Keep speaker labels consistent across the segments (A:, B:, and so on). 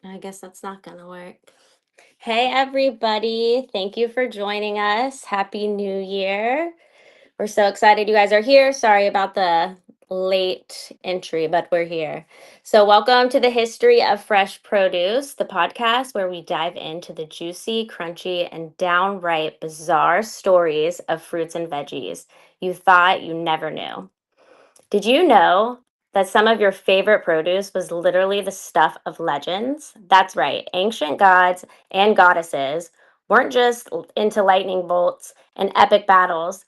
A: I guess that's not going to work. Hey, everybody. Thank you for joining us. Happy New Year. We're so excited you guys are here. Sorry about the late entry, but we're here. So, welcome to the History of Fresh Produce, the podcast where we dive into the juicy, crunchy, and downright bizarre stories of fruits and veggies you thought you never knew. Did you know that some of your favorite produce was literally the stuff of legends? That's right. Ancient gods and goddesses weren't just into lightning bolts and epic battles.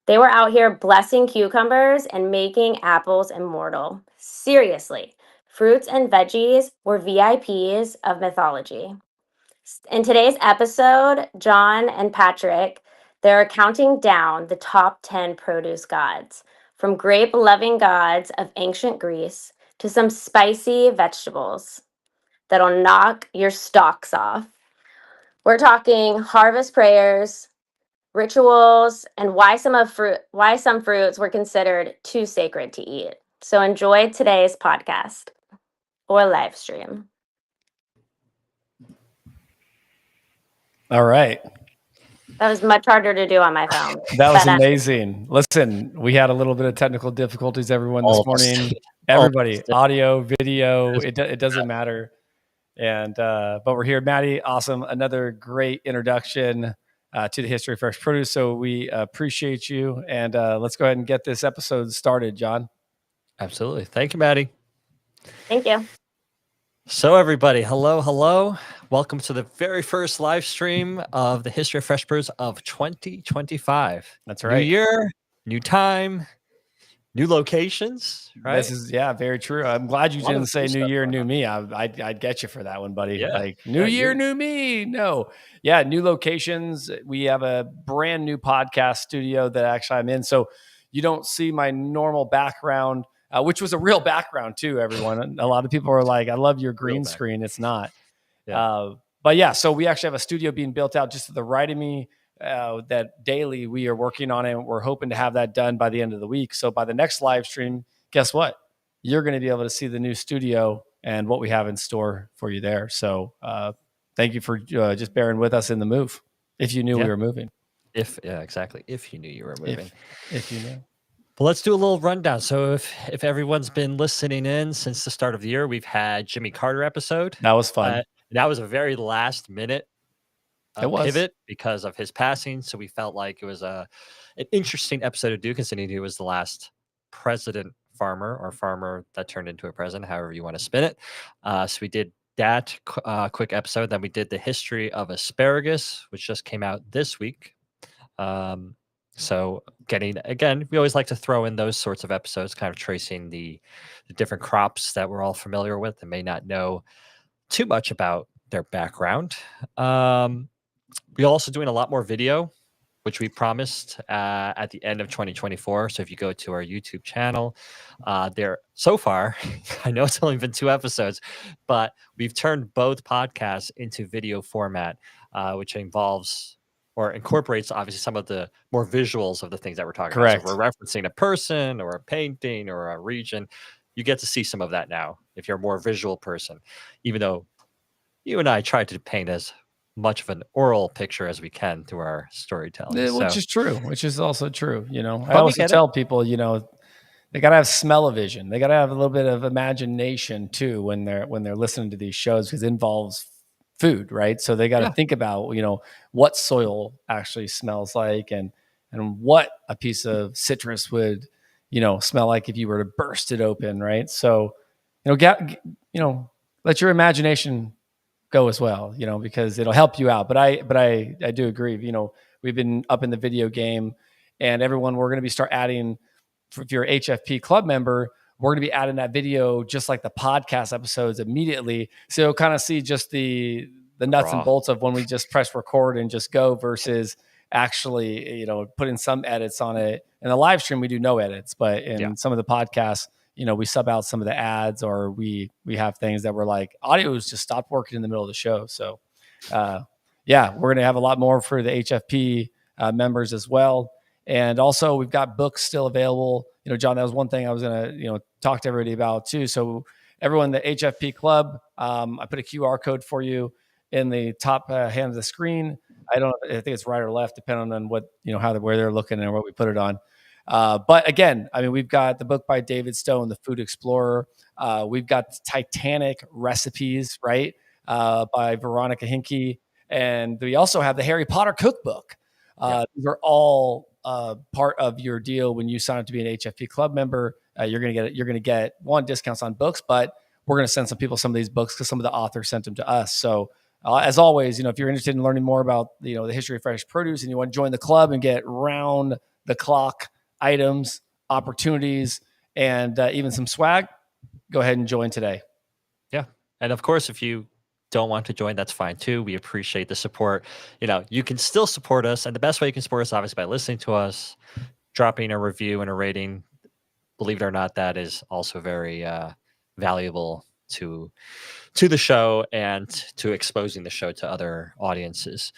A: They were out here blessing cucumbers and making apples immortal. Seriously, fruits and veggies were VIPs of mythology. In today's episode, John and Patrick, they're counting down the top 10 produce gods, from grape loving gods of ancient Greece to some spicy vegetables that'll knock your stalks off. We're talking harvest prayers, rituals, and why some fruits were considered too sacred to eat. So enjoy today's podcast or live stream.
B: All right.
A: That was much harder to do on my phone.
B: That was amazing. Listen, we had a little bit of technical difficulties, everyone, this morning. Everybody, audio, video, it doesn't matter. And but we're here. Maddie, awesome. Another great introduction to the history of fresh produce. So we appreciate you. And let's go ahead and get this episode started, John.
C: Absolutely. Thank you, Maddie.
A: Thank you.
C: So everybody, hello. Welcome to the very first live stream of the History of Fresh Produce of 2025.
B: That's right.
C: New year, new time, new locations, right?
B: This is, very true. I'm glad you didn't say new year, new me. I'd get you for that one, buddy.
C: Yeah.
B: Like new year, new me. No. Yeah, new locations. We have a brand new podcast studio that actually I'm in. So you don't see my normal background, which was a real background too, everyone. A lot of people are like, I love your green screen. It's not. Yeah. But yeah, so we actually have a studio being built out just to the right of me that daily we are working on it. And we're hoping to have that done by the end of the week. So by the next live stream, guess what? You're going to be able to see the new studio and what we have in store for you there. So thank you for just bearing with us in the move. If you knew we were moving.
C: Exactly. If you knew you were moving.
B: If you knew.
C: Well, let's do a little rundown. So if everyone's been listening in since the start of the year, we've had Jimmy Carter episode.
B: That was fun.
C: That was a very last minute pivot because of his passing. So we felt like it was an interesting episode to do, considering he was the last president farmer or farmer that turned into a president, however you want to spin it. So we did that quick episode. Then we did the history of asparagus, which just came out this week. So we always like to throw in those sorts of episodes, kind of tracing the different crops that we're all familiar with and may not know too much about their background. We're also doing a lot more video, which we promised at the end of 2024. So if you go to our YouTube channel, there so far, I know it's only been 2 episodes, but we've turned both podcasts into video format, which involves or incorporates obviously some of the more visuals of the things that we're talking about. So if we're referencing a person or a painting or a region, you get to see some of that now if you're a more visual person, even though you and I try to paint as much of an oral picture as we can through our storytelling.
B: Which is true, which is also true. I also tell people, they got to have smell-o-vision. They got to have a little bit of imagination too when they're listening to these shows, because it involves food, right? So they got to think about, what soil actually smells like and what a piece of citrus would, smell like if you were to burst it open, right? So, let your imagination go as well, because it'll help you out. But I do agree. We've been up in the video game, and everyone, we're going to be start adding. If you're a HFP club member, we're going to be adding that video just like the podcast episodes immediately. So you'll kind of see just the nuts and bolts of when we just press record and just go versus actually, putting some edits on it. In the live stream, we do no edits, but in some of the podcasts, we sub out some of the ads, or we have things that were like audio just stopped working in the middle of the show. So, we're going to have a lot more for the HFP members as well. And also we've got books still available. John, that was one thing I was going to, talk to everybody about too. So everyone, the HFP club, I put a QR code for you in the top hand of the screen. I think it's right or left, depending on what, where they're looking and what we put it on. But again, I mean, we've got the book by David Stone, The Food Explorer. We've got Titanic recipes, right? By Veronica Hinkey. And we also have the Harry Potter cookbook. These are all part of your deal when you sign up to be an HFP club member. You're going to get one, discounts on books, but we're going to send some people some of these books because some of the authors sent them to us. So as always, if you're interested in learning more about, the history of fresh produce and you want to join the club and get round the clock items, opportunities, and even some swag, go ahead and join today.
C: Yeah. And of course, if you don't want to join, that's fine too. We appreciate the support. You can still support us. And the best way you can support us, obviously, by listening to us, dropping a review and a rating. Believe it or not, that is also very valuable to the show and to exposing the show to other audiences.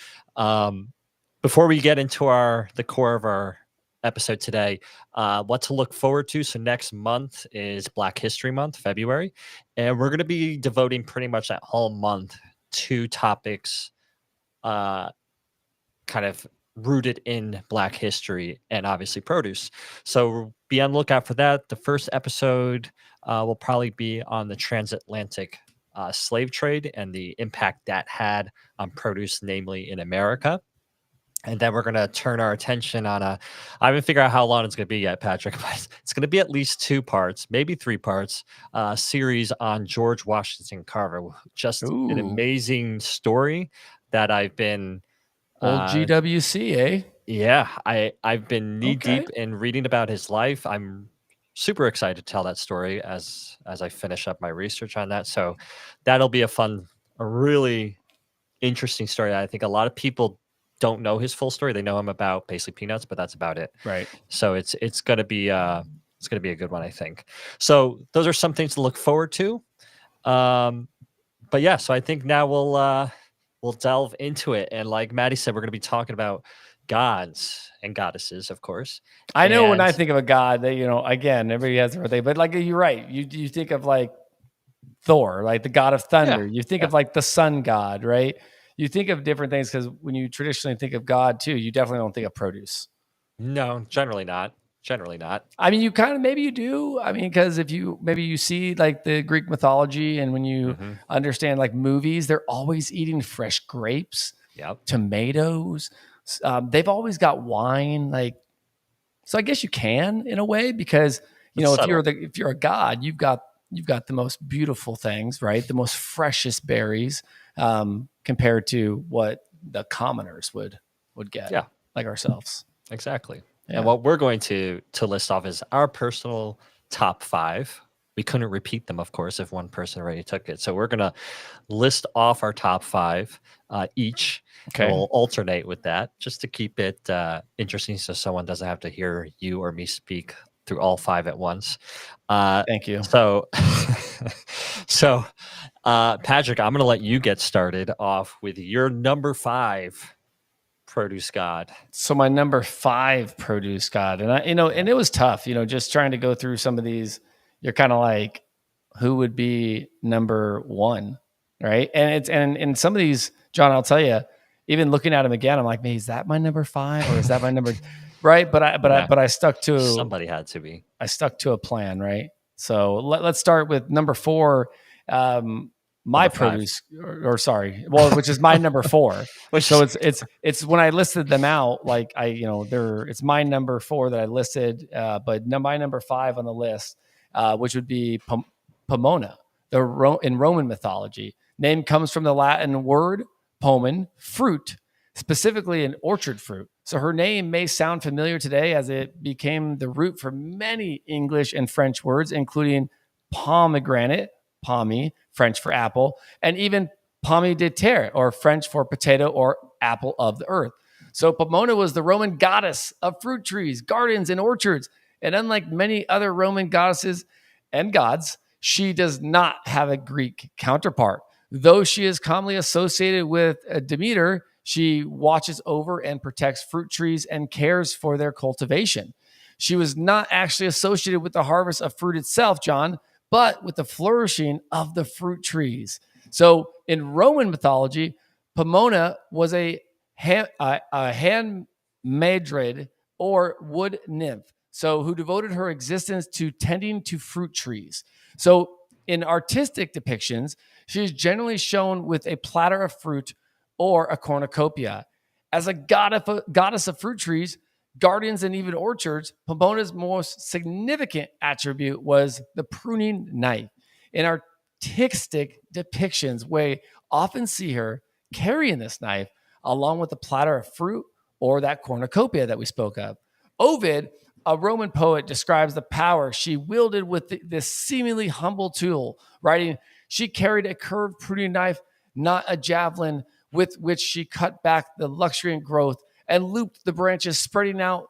C: Before we get into the core of our episode today, what to look forward to. So next month is Black History Month, February, and we're going to be devoting pretty much that whole month to topics kind of rooted in Black history and obviously produce. So be on the lookout for that. The first episode will probably be on the transatlantic slave trade and the impact that had on produce, namely in America. And then we're going to turn our attention on I haven't figured out how long it's going to be yet, Patrick, but it's going to be at least 2 parts, maybe 3 parts, series on George Washington Carver. Just an amazing story that I've been...
B: Old GWC, eh?
C: Yeah, I've been knee deep in reading about his life. I'm super excited to tell that story as I finish up my research on that. So that'll be a really interesting story. I think a lot of people don't know his full story. They know him about basically Peanuts, but that's about it.
B: Right.
C: So it's gonna be a good one, I think. So those are some things to look forward to. But yeah, so I think now we'll delve into it. And like Maddie said, we're gonna be talking about gods and goddesses, of course.
B: I know when I think of a god, that again, everybody has their thing, but like you're right. You think of like Thor, like the god of thunder. You think of like the sun god, right? You think of different things because when you traditionally think of God too, you definitely don't think of produce.
C: No, generally not.
B: I mean, maybe you do. I mean, because if you see like the Greek mythology and when you understand like movies, they're always eating fresh grapes, tomatoes. They've always got wine. Like, so I guess you can in a way because if you're a god, you've got the most beautiful things, right? The most freshest berries. Compared to what the commoners would get, like ourselves.
C: Exactly. Yeah. And what we're going to list off is our personal top 5. We couldn't repeat them, of course, if one person already took it. So we're going to list off our top 5 each. Okay. And we'll alternate with that just to keep it interesting so someone doesn't have to hear you or me speak through all 5 at once.
B: Thank you.
C: So Patrick, I'm going to let you get started off with your number 5 produce god.
B: So my number 5 produce god, and and it was tough, just trying to go through some of these. You're kind of like, who would be number 1, right? And and some of these, John, I'll tell you, even looking at him again, I'm like, man, is that my number 5 or is that my number? Right? But I stuck to
C: somebody had to be.
B: I stuck to a plan, right? So let's start with number 4. My produce, which is my number 4. So it's when I listed them out, like it's my number 4 that I listed, but my number 5 on the list, which would be Pomona, in Roman mythology. Name comes from the Latin word pomen, fruit, specifically an orchard fruit. So her name may sound familiar today as it became the root for many English and French words, including pomegranate, pommy, French for apple, and even pomme de terre, or French for potato or apple of the earth. So Pomona was the Roman goddess of fruit trees, gardens, and orchards. And unlike many other Roman goddesses and gods, she does not have a Greek counterpart. Though she is commonly associated with Demeter, she watches over and protects fruit trees and cares for their cultivation. She was not actually associated with the harvest of fruit itself, John, but with the flourishing of the fruit trees. So in Roman mythology, Pomona was a handmaiden or wood nymph, so who devoted her existence to tending to fruit trees. So in artistic depictions, she is generally shown with a platter of fruit or a cornucopia. As a goddess of fruit trees, gardens, and even orchards, Pomona's most significant attribute was the pruning knife. In artistic depictions, we often see her carrying this knife along with a platter of fruit or that cornucopia that we spoke of. Ovid, a Roman poet, describes the power she wielded with this seemingly humble tool, writing, "She carried a curved pruning knife, not a javelin, with which she cut back the luxuriant growth and looped the branches, spreading out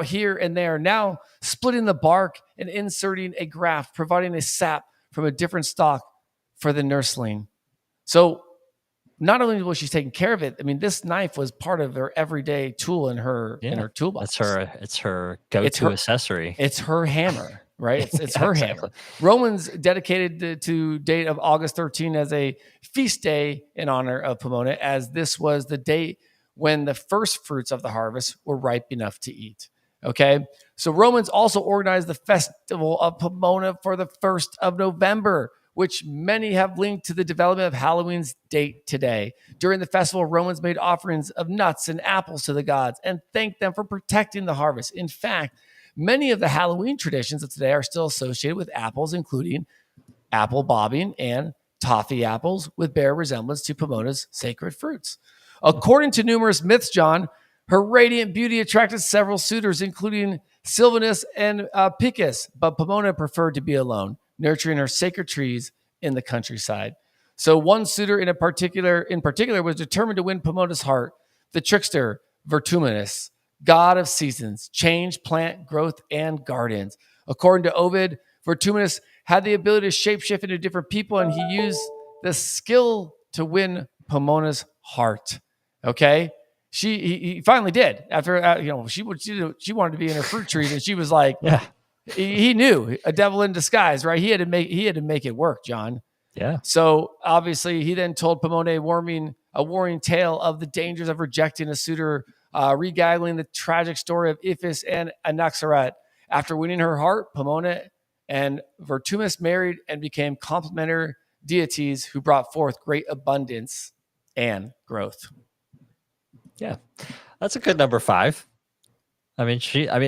B: here and there, now splitting the bark and inserting a graft, providing a sap from a different stalk for the nursling." So not only was she taking care of it, I mean, this knife was part of her everyday tool in her toolbox.
C: It's her go-to accessory.
B: It's her hammer, right? It's her
C: exactly.
B: hammer. Romans dedicated to date of August 13 as a feast day in honor of Pomona, as this was the date when the first fruits of the harvest were ripe enough to eat. Okay, so Romans also organized the festival of Pomona for the 1st of November, which many have linked to the development of Halloween's date today. During the festival, Romans made offerings of nuts and apples to the gods and thanked them for protecting the harvest. In fact, many of the Halloween traditions of today are still associated with apples, including apple bobbing and toffee apples, with bear resemblance to Pomona's sacred fruits. According to numerous myths, John, her radiant beauty attracted several suitors, including Silvanus and Picus, but Pomona preferred to be alone, nurturing her sacred trees in the countryside. So one suitor in particular was determined to win Pomona's heart, the trickster Vertumnus, god of seasons, change, plant, growth, and gardens. According to Ovid, Vertumnus had the ability to shapeshift into different people, and he used the skill to win Pomona's heart. Okay, he finally did. After she wanted to be in her fruit trees, and she was like,
C: Yeah.
B: He knew a devil in disguise, right? He had to make it work, John.
C: Yeah.
B: So obviously, he then told Pomona a warning tale of the dangers of rejecting a suitor, regaling the tragic story of Iphis and Anaxaret. After winning her heart, Pomona and Vertumnus married and became complementary deities who brought forth great abundance and growth.
C: Yeah, that's a good number 5. I mean,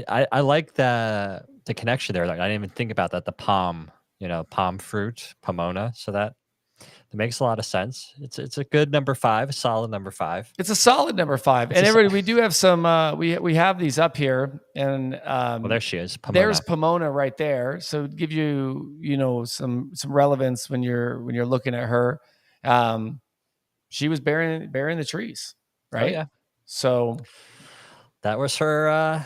C: I like the connection there. Like, I didn't even think about that. The palm fruit, Pomona. So that makes a lot of sense. It's a good number 5, a solid number 5.
B: It's a solid number 5. And everybody, we do have some. We have these up here, and
C: well, there she is. Pomona.
B: There's Pomona right there. So give you some relevance when you're looking at her. She was bearing the trees, right?
C: Oh, yeah.
B: So
C: that was her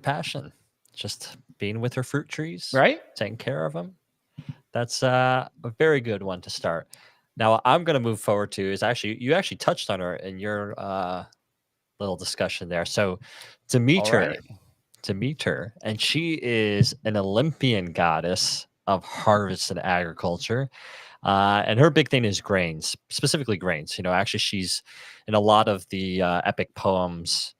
C: passion, just being with her fruit trees,
B: right?
C: Taking care of them. That's a very good one to start. Now I'm going to move forward to is you actually touched on her in your little discussion there. So Demeter, and she is an Olympian goddess of harvest and agriculture. And her big thing is grains, specifically grains. Actually, she's in a lot of the epic poems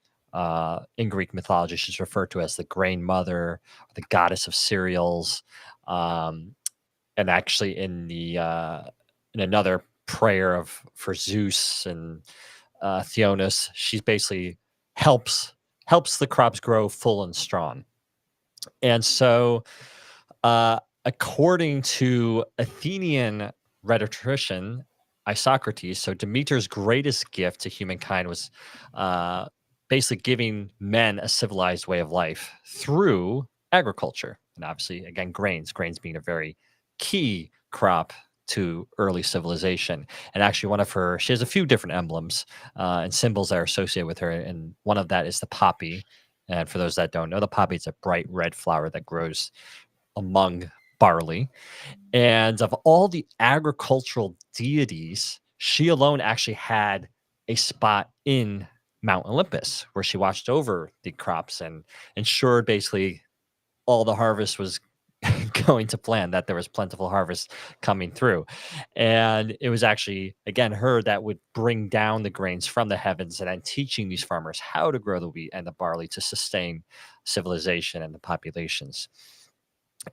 C: in Greek mythology, she's referred to as the grain mother, the goddess of cereals. And actually, in another prayer for Zeus and Dionis, she basically helps the crops grow full and strong. And so, according to Athenian rhetorician Isocrates. So Demeter's greatest gift to humankind was basically giving men a civilized way of life through agriculture. And obviously, again, grains being a very key crop to early civilization. And actually, she has a few different emblems and symbols that are associated with her. And one of that is the poppy. And for those that don't know, the poppy is a bright red flower that grows among barley. And of all the agricultural deities, she alone actually had a spot in Mount Olympus where she watched over the crops and ensured basically all the harvest was going to plan, that there was plentiful harvest coming through. And it was actually, again, her that would bring down the grains from the heavens and then teaching these farmers how to grow the wheat and the barley to sustain civilization and the populations.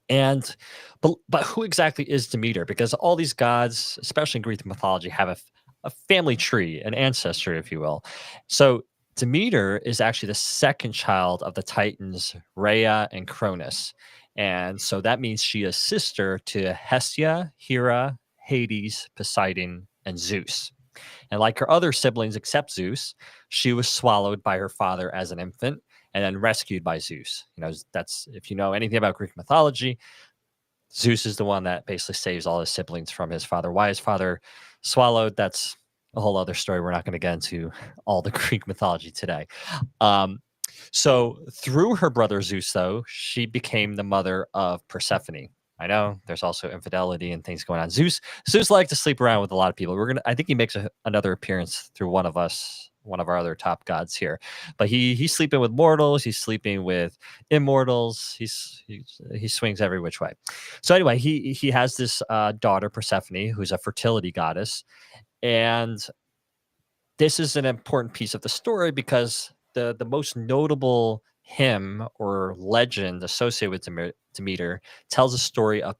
C: And but who exactly is Demeter? Because all these gods, especially in Greek mythology, have a family tree, an ancestry, if you will. So Demeter is actually the second child of the Titans Rhea and Cronus. And so that means she is sister to Hestia, Hera, Hades, Poseidon, and Zeus. And like her other siblings except Zeus, she was swallowed by her father as an infant and then rescued by Zeus. That's, if you know anything about Greek mythology, Zeus is the one that basically saves all his siblings from his father. Why his father swallowed, that's a whole other story. We're not going to get into all the Greek mythology today. So through her brother Zeus, though, she became the mother of Persephone. I know there's also infidelity and things going on. Zeus likes to sleep around with a lot of people. I think he makes another appearance through one of our other top gods here. But he's sleeping with mortals. He's sleeping with immortals. He swings every which way. So anyway, he has this daughter Persephone, who's a fertility goddess, and this is an important piece of the story because the most notable hymn or legend associated with Demeter tells a story of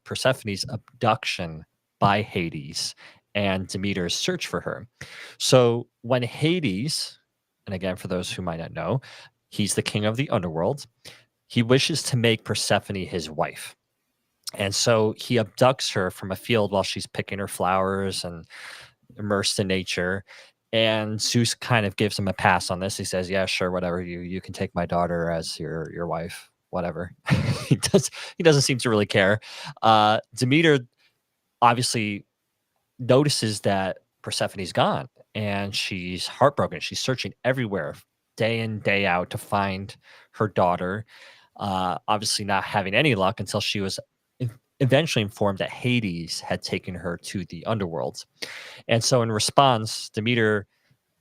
C: Persephone's abduction by Hades and Demeter's search for her. So when Hades, and again, for those who might not know, he's the king of the underworld, he wishes to make Persephone his wife. And so he abducts her from a field while she's picking her flowers and immersed in nature. And Zeus kind of gives him a pass on this. He says, "Yeah, sure, whatever. You can take my daughter as your wife, whatever." He doesn't seem to really care. Demeter obviously notices that Persephone's gone, and she's heartbroken. She's searching everywhere, day in, day out, to find her daughter. Obviously, not having any luck until she was eventually informed that Hades had taken her to the underworld. And so in response, Demeter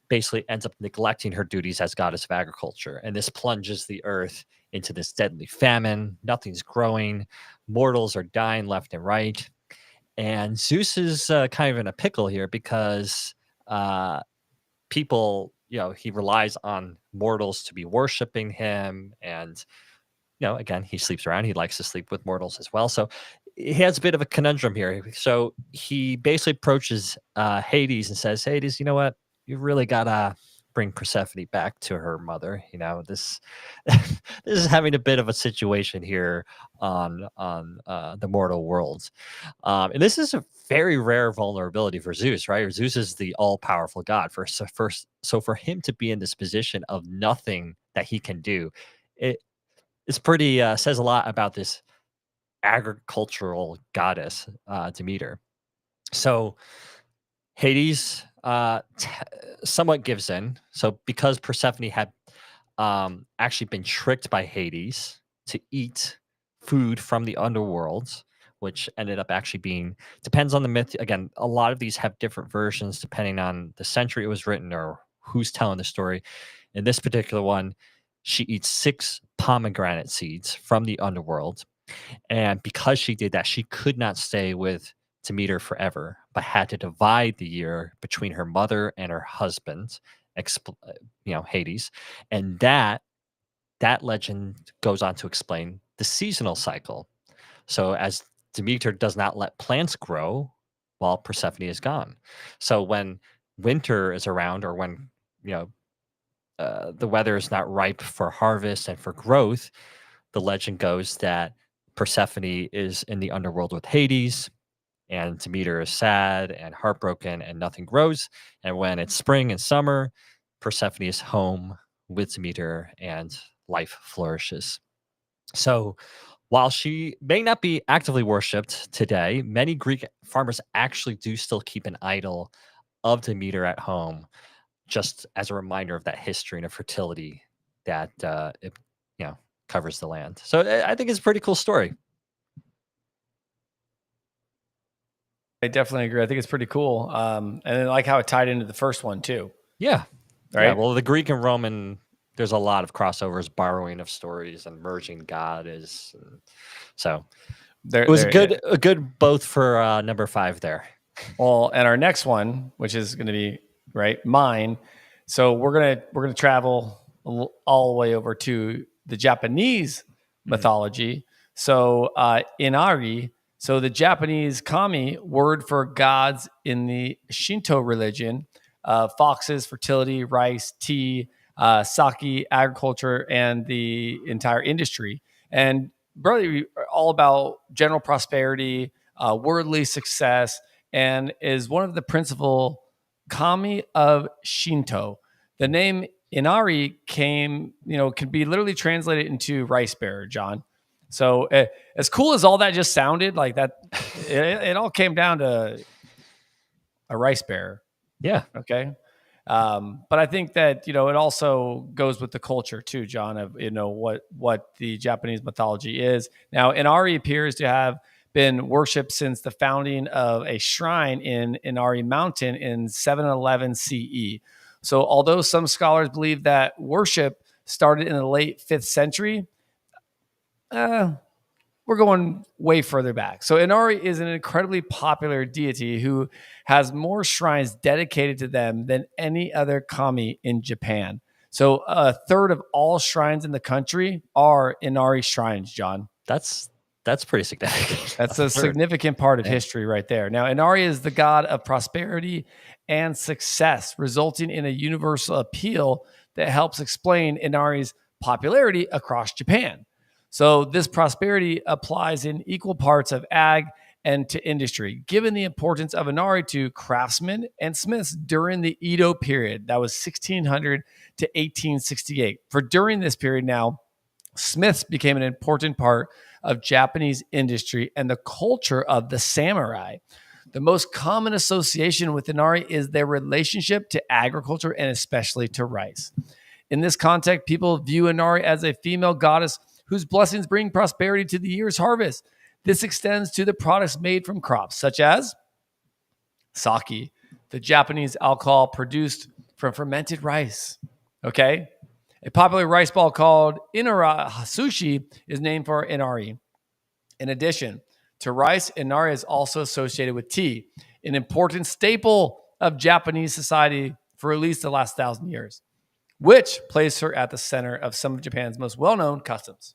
C: basically ends up neglecting her duties as goddess of agriculture. And this plunges the earth into this deadly famine. Nothing's growing. Mortals are dying left and right. And Zeus is kind of in a pickle here because people, he relies on mortals to be worshiping him. And, again, he sleeps around. He likes to sleep with mortals as well. So he has a bit of a conundrum here. So he basically approaches Hades and says, "Hades, you know what? You really gotta bring Persephone back to her mother. This this is having a bit of a situation here on the mortal world." And this is a very rare vulnerability for Zeus, right? Zeus is the all-powerful god. So for him to be in this position of nothing that he can do, it's pretty says a lot about this agricultural goddess, Demeter. So Hades somewhat gives in. So because Persephone had actually been tricked by Hades to eat food from the underworld, which ended up actually being, depends on the myth. Again, a lot of these have different versions depending on the century it was written or who's telling the story. In this particular one, she eats 6 pomegranate seeds from the underworld. And because she did that, she could not stay with Demeter forever, but had to divide the year between her mother and her husband, Hades. And that legend goes on to explain the seasonal cycle. So as Demeter does not let plants grow while Persephone is gone. So when winter is around or when, the weather is not ripe for harvest and for growth, the legend goes that Persephone is in the underworld with Hades, And Demeter is sad and heartbroken, and nothing grows. And when it's spring and summer, Persephone is home with Demeter, and life flourishes. So, while she may not be actively worshipped today, many Greek farmers actually do still keep an idol of Demeter at home, just as a reminder of that history and of fertility that it, covers the land. So I think it's a pretty cool story.
B: I definitely agree. I think it's pretty cool. And I like how it tied into the first one too.
C: Yeah.
B: Right.
C: Yeah, well, the Greek and Roman, there's a lot of crossovers, borrowing of stories, and merging goddess. So it was a good both for number 5 there.
B: Well, and our next one, which is going to be mine. So we're gonna travel all the way over to the Japanese mythology. So Inari. So the Japanese kami, word for gods in the Shinto religion, foxes, fertility, rice, tea, sake, agriculture, and the entire industry. And really all about general prosperity, worldly success, and is one of the principal kami of Shinto. The name Inari can be literally translated into rice bearer, John. So as cool as all that just sounded, like that, it all came down to a rice bearer.
C: Yeah.
B: Okay. But I think that, it also goes with the culture too, John, of, what the Japanese mythology is. Now, Inari appears to have been worshipped since the founding of a shrine in Inari Mountain in 711 CE. So although some scholars believe that worship started in the late 5th century, we're going way further back. So Inari is an incredibly popular deity who has more shrines dedicated to them than any other kami in Japan. So a third of all shrines in the country are Inari shrines, John.
C: That's pretty significant.
B: That's a significant part of history right there. Now, Inari is the god of prosperity and success, resulting in a universal appeal that helps explain Inari's popularity across Japan. So this prosperity applies in equal parts of ag and to industry, given the importance of Inari to craftsmen and smiths during the Edo period. That was 1600 to 1868. For during this period now, smiths became an important part of Japanese industry and the culture of the samurai. The most common association with Inari is their relationship to agriculture and especially to rice. In this context, people view Inari as a female goddess whose blessings bring prosperity to the year's harvest. This extends to the products made from crops, such as sake, the Japanese alcohol produced from fermented rice. Okay? A popular rice ball called Inara sushi is named for Inari. In addition to rice, Inari is also associated with tea, an important staple of Japanese society for at least the last 1,000 years, which placed her at the center of some of Japan's most well-known customs.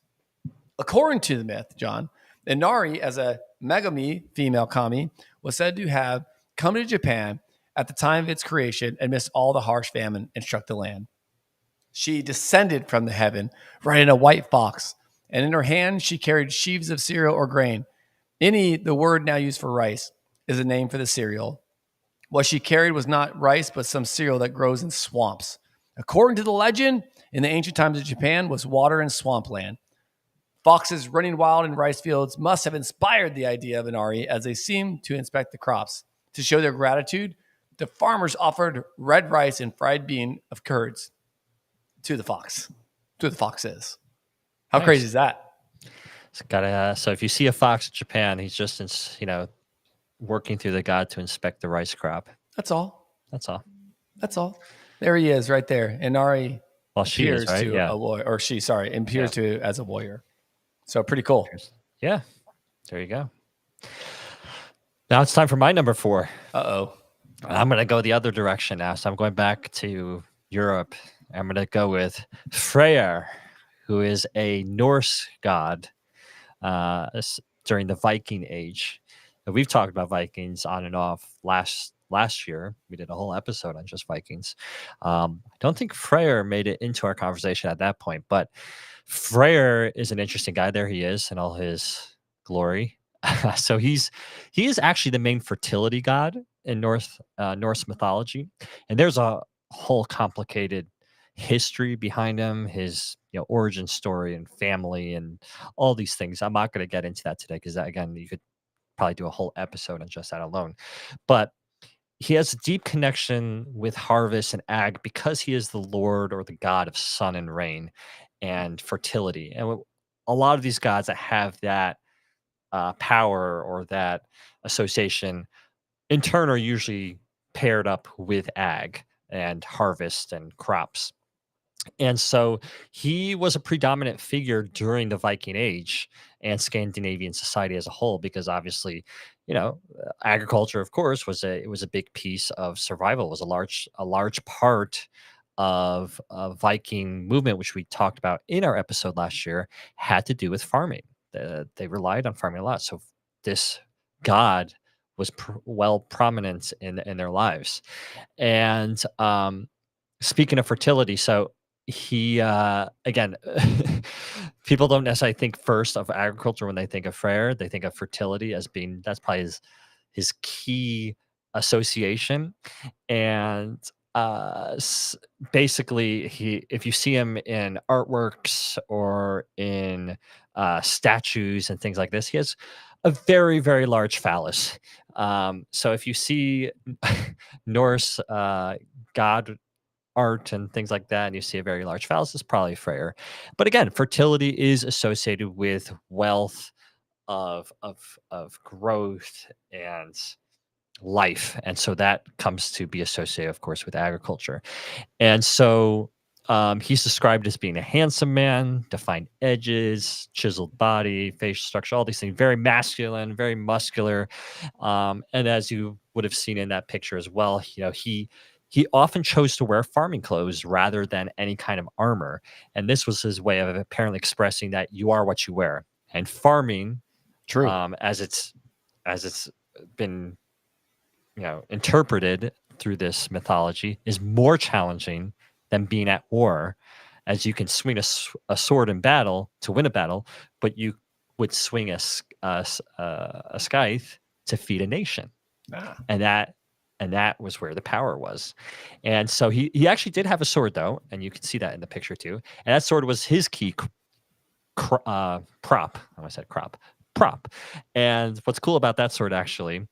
B: According to the myth, John, Inari, as a megami, female kami, was said to have come to Japan at the time of its creation amidst all the harsh famine and struck the land. She descended from the heaven riding a white fox, and in her hand she carried sheaves of cereal or grain. Ini, the word now used for rice, is a name for the cereal. What she carried was not rice, but some cereal that grows in swamps. According to the legend, in the ancient times of Japan was water and swampland. Foxes running wild in rice fields must have inspired the idea of Inari as they seemed to inspect the crops. To show their gratitude, the farmers offered red rice and fried bean of curds to the foxes. How
C: Nice.
B: crazy is that?
C: So if you see a fox in Japan, he's just working through the god to inspect the rice crop.
B: That's all.
C: That's all.
B: That's all. There he is, right there. Inari
C: appears
B: to a warrior, or she, sorry, appears to as a warrior. So pretty cool.
C: Yeah. There you go. Now it's time for my number 4.
B: Uh-oh.
C: I'm going to go the other direction now. So I'm going back to Europe. I'm going to go with Freyr, who is a Norse god during the Viking Age. And we've talked about Vikings on and off last year. We did a whole episode on just Vikings. I don't think Freyr made it into our conversation at that point, but Freyr is an interesting guy. There he is in all his glory. So he is actually the main fertility god in Norse mythology, and there's a whole complicated history behind him, his origin story and family and all these things. I'm not going to get into that today because again, you could probably do a whole episode on just that alone. But he has a deep connection with harvest and ag because he is the lord or the god of sun and rain and fertility. And a lot of these gods that have that power or that association in turn are usually paired up with ag and harvest and crops. And so he was a predominant figure during the Viking Age and Scandinavian society as a whole, because obviously, agriculture, of course, was a big piece of survival. It was a large part of Viking movement, which we talked about in our episode last year, had to do with farming. They relied on farming a lot. So this god was well prominent in their lives. And speaking of fertility, so he again people don't necessarily think first of agriculture when they think of Freyr. They think of fertility as being that's probably his key association. And basically if you see him in artworks or in statues and things like this, he has a very, very large phallus. So if you see Norse god art and things like that, and you see a very large phallus, it's probably Freyr. But again, fertility is associated with wealth of growth and life, and so that comes to be associated, of course, with agriculture. And so he's described as being a handsome man, defined edges, chiseled body, facial structure, all these things, very masculine, very muscular. And as you would have seen in that picture as well, he often chose to wear farming clothes rather than any kind of armor. And this was his way of apparently expressing that you are what you wear. And farming,
B: True.
C: as it's been interpreted through this mythology, is more challenging than being at war, as you can swing a sword in battle to win a battle, but you would swing a scythe to feed a nation. And that was where the power was. And so he actually did have a sword, though, and you can see that in the picture too. And that sword was his key prop. I said prop. And what's cool about that sword actually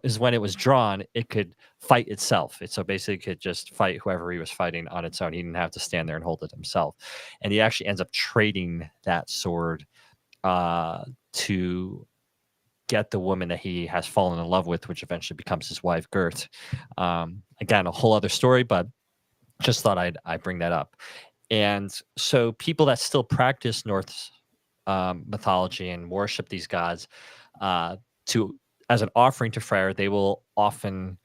C: is when it was drawn, it could fight itself. So basically it could just fight whoever he was fighting on its own. He didn't have to stand there and hold it himself. And he actually ends up trading that sword to get the woman that he has fallen in love with, which eventually becomes his wife, Gert. Again, a whole other story, but just thought I'd bring that up. And so people that still practice Norse mythology and worship these gods as an offering to Freyr, they will often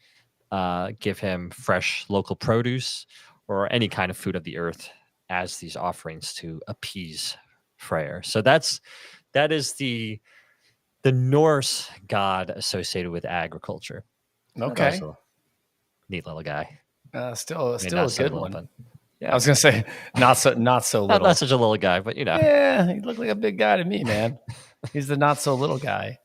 C: give him fresh local produce or any kind of food of the earth as these offerings to appease Freyr. So that is the Norse god associated with agriculture.
B: Okay.
C: Neat little guy.
B: Still a good one.
C: But,
B: yeah, I was gonna say not so little.
C: Not such a little guy, but
B: Yeah, he looked like a big guy to me, man. He's the not so little guy.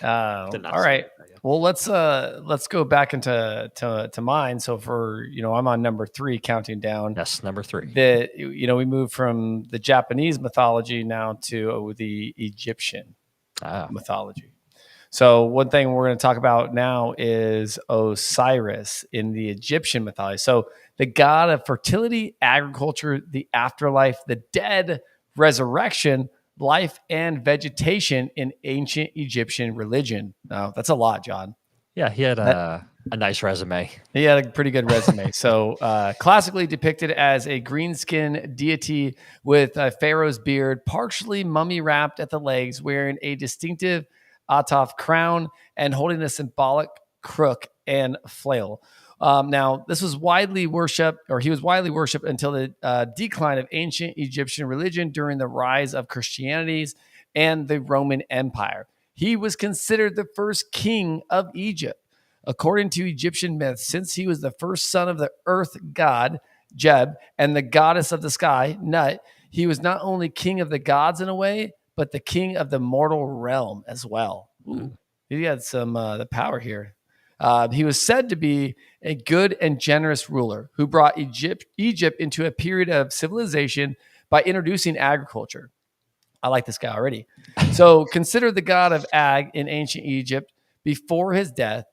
B: All right. Well, let's go back into mine. So for I'm on number 3, counting down.
C: Yes, number 3.
B: That we moved from the Japanese mythology now to the Egyptian mythology. So one thing we're going to talk about now is Osiris in the Egyptian mythology. So the god of fertility, agriculture, the afterlife, the dead, resurrection, life, and vegetation in ancient Egyptian religion. Now, that's a lot, John.
C: Yeah, he had a nice resume.
B: He had a pretty good resume. So classically depicted as a green-skinned deity with a pharaoh's beard, partially mummy-wrapped at the legs, wearing a distinctive Ataf crown and holding a symbolic crook and flail. Now, this was widely worshipped, or he was widely worshipped until the decline of ancient Egyptian religion during the rise of Christianity and the Roman Empire. He was considered the first king of Egypt. According to Egyptian myth, since he was the first son of the earth god, Jeb, and the goddess of the sky, Nut, he was not only king of the gods in a way, but the king of the mortal realm as well. Ooh, he had some the power here. He was said to be a good and generous ruler who brought Egypt into a period of civilization by introducing agriculture. I like this guy already. So consider the god of Ag in ancient Egypt before his death.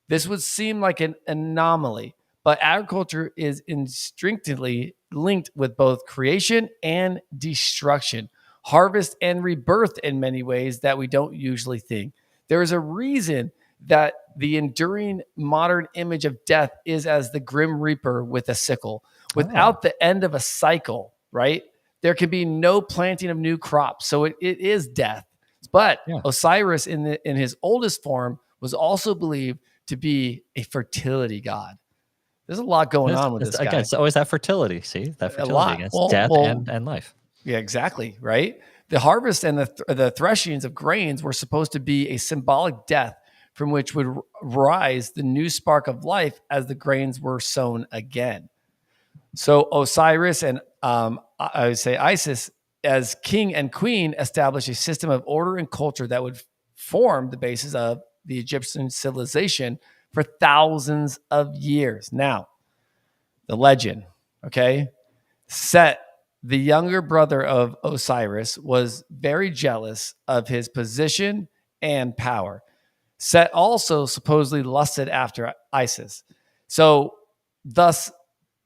B: This would seem like an anomaly, but agriculture is instinctively linked with both creation and destruction, harvest and rebirth in many ways that we don't usually think. There is a reason that the enduring modern image of death is as the grim reaper with a sickle. Without the end of a cycle, right? There can be no planting of new crops. So it is death. But Osiris in his oldest form was also believed to be a fertility god. There's a lot going on with this guy.
C: Again, it's always that fertility. See, that fertility
B: a lot.
C: against death and life.
B: Yeah, exactly. Right. The harvest and the threshings of grains were supposed to be a symbolic death from which would rise the new spark of life as the grains were sown again. So Osiris and I would say Isis as king and queen established a system of order and culture that would form the basis of the Egyptian civilization for thousands of years. Now, the legend, okay? Set, the younger brother of Osiris, was very jealous of his position and power. Set also supposedly lusted after Isis. So, thus,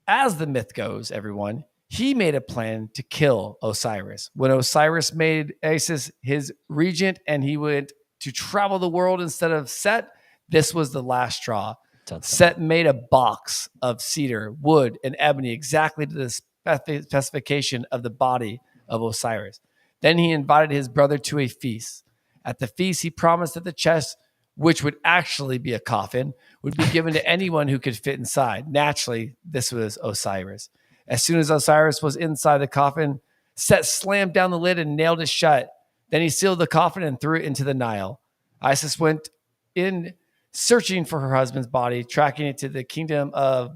B: as the myth goes, everyone, he made a plan to kill Osiris. When Osiris made Isis his regent and he went to travel the world instead of Set, this was the last straw. Set made a box of cedar, wood, and ebony exactly to the specification of the body of Osiris. Then he invited his brother to a feast. At the feast, he promised that the chest, which would actually be a coffin, would be given to anyone who could fit inside. Naturally, this was Osiris. As soon as Osiris was inside the coffin, Set slammed down the lid and nailed it shut. Then he sealed the coffin and threw it into the Nile. Isis went in searching for her husband's body, tracking it to the kingdom of,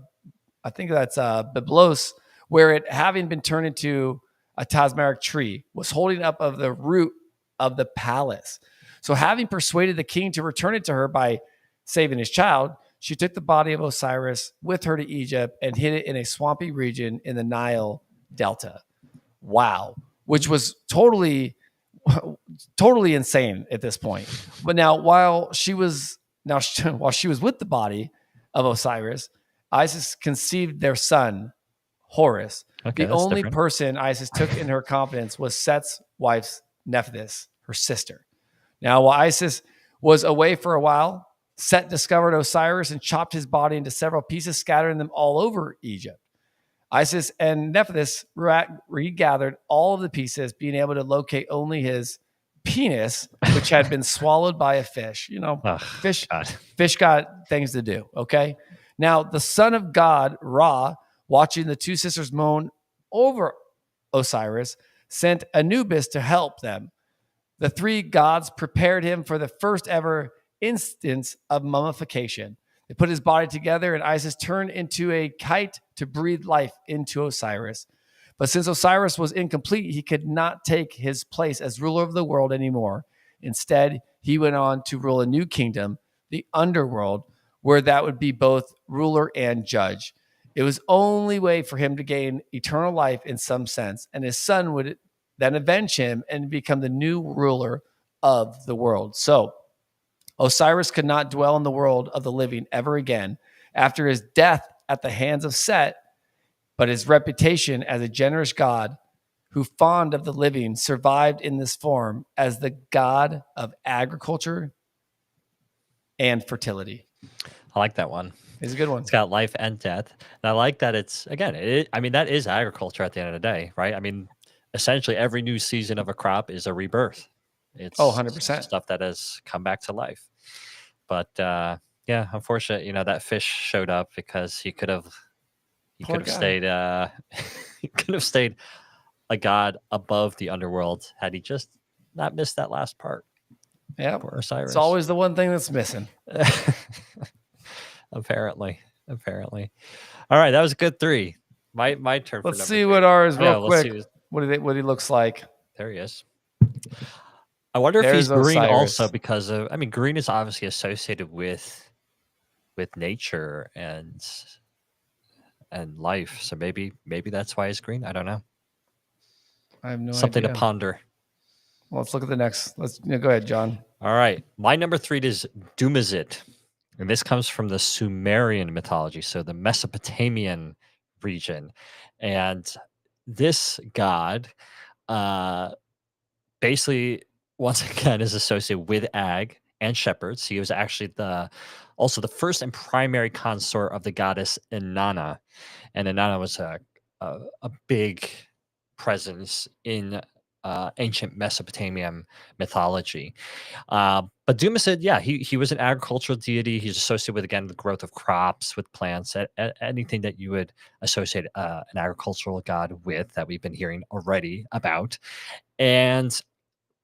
B: I think that's Byblos, where it, having been turned into a tamarisk tree, was holding up of the root of the palace. So having persuaded the king to return it to her by saving his child, she took the body of Osiris with her to Egypt and hid it in a swampy region in the Nile Delta. Wow. Which was totally insane at this point. But now, while she was with the body of Osiris, Isis conceived their son, Horus.
C: Okay,
B: the only
C: different.
B: person Isis took in her confidence was Set's wife's Nephthys, her sister. Now, while Isis was away for a while, Set discovered Osiris and chopped his body into several pieces, scattering them all over Egypt. Isis and Nephthys regathered all of the pieces, being able to locate only his penis, which had been swallowed by a fish. You know, fish got things to do, okay? Now, the son of God, Ra, watching the two sisters moan over Osiris, sent Anubis to help them. The three gods prepared him for the first ever instance of mummification. They put his body together, and Isis turned into a kite to breathe life into Osiris. But since Osiris was incomplete, he could not take his place as ruler of the world anymore. Instead, he went on to rule a new kingdom, the underworld, where that would be both ruler and judge. It was only way for him to gain eternal life in some sense, and his son would then avenge him and become the new ruler of the world. So Osiris could not dwell in the world of the living ever again after his death at the hands of Set, but his reputation as a generous god who fond of the living survived in this form as the god of agriculture and fertility.
C: I like that one.
B: It's a good one.
C: It's got life and death. And I like that it's, again, I mean, that is agriculture at the end of the day, right? I mean, essentially every new season of a crop is a rebirth. It's
B: 100%
C: stuff that has come back to life. But yeah, unfortunately, that fish showed up because he could have stayed he could have stayed a god above the underworld had he just not missed that last part.
B: Yeah,
C: Osiris.
B: It's always the one thing that's missing.
C: Apparently. All right, that was a good 3. My turn.
B: Let's see what ours real quick.
C: See
B: what he looks like.
C: There he is. I wonder if he's
B: There's
C: green also
B: Osiris.
C: because of. I mean, green is obviously associated with nature and life. So maybe that's why he's green. I don't know.
B: I have no
C: Something to
B: idea.
C: ponder.
B: Well, let's look at the next. Go ahead, John.
C: All right. My number 3 is Dumuzid. And this comes from the Sumerian mythology, so the Mesopotamian region. And this god basically, once again, is associated with Ag and shepherds. He was actually also the first and primary consort of the goddess Inanna. And Inanna was a big presence in ancient Mesopotamian mythology. But Dumas said, yeah, he was an agricultural deity. He's associated with, again, the growth of crops, with plants, anything that you would associate an agricultural god with that we've been hearing already about. And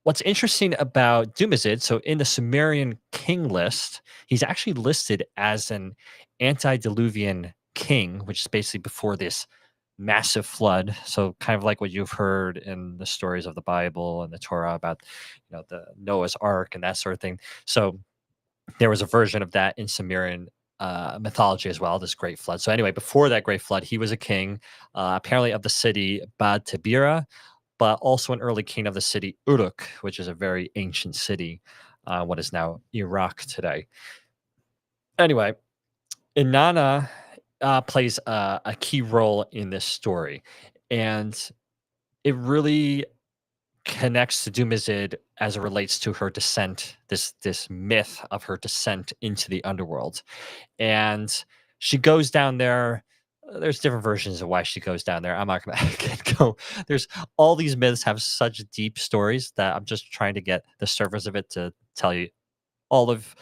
C: what's interesting about Dumuzid, so in the Sumerian king list, he's actually listed as an antediluvian king, which is basically before this massive flood. So kind of like what you've heard in the stories of the Bible and the Torah about, the Noah's Ark and that sort of thing. So there was a version of that in Sumerian mythology as well, this great flood. So anyway, before that great flood, he was a king, apparently of the city Bad Tabira, but also an early king of the city Uruk, which is a very ancient city, what is now Iraq today. Anyway, Inanna plays a key role in this story, and it really connects to Dumuzid as it relates to her descent, this myth of her descent into the underworld. And she goes down there. There's different versions of why she goes down there. I'm not going to go. There's all these myths have such deep stories that I'm just trying to get the surface of it to tell you all of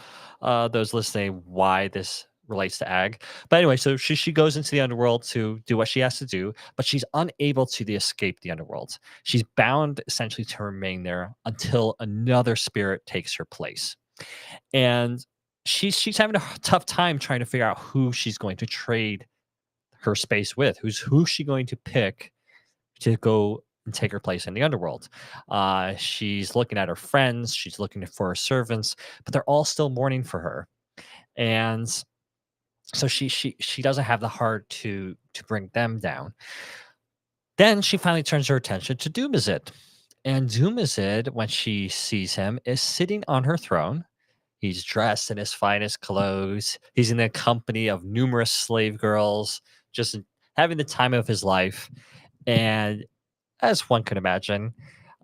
C: those listening why this relates to Ag. But anyway, so she goes into the underworld to do what she has to do, but she's unable to escape the underworld. She's bound essentially to remain there until another spirit takes her place. And she's having a tough time trying to figure out who she's going to trade her space with. Who's she going to pick to go and take her place in the underworld? She's looking at her friends, she's looking for her servants, but they're all still mourning for her. And so she doesn't have the heart to bring them down. Then she finally turns her attention to Dumuzid. And Dumuzid, when she sees him, is sitting on her throne. He's dressed in his finest clothes. He's in the company of numerous slave girls, just having the time of his life. And as one can imagine,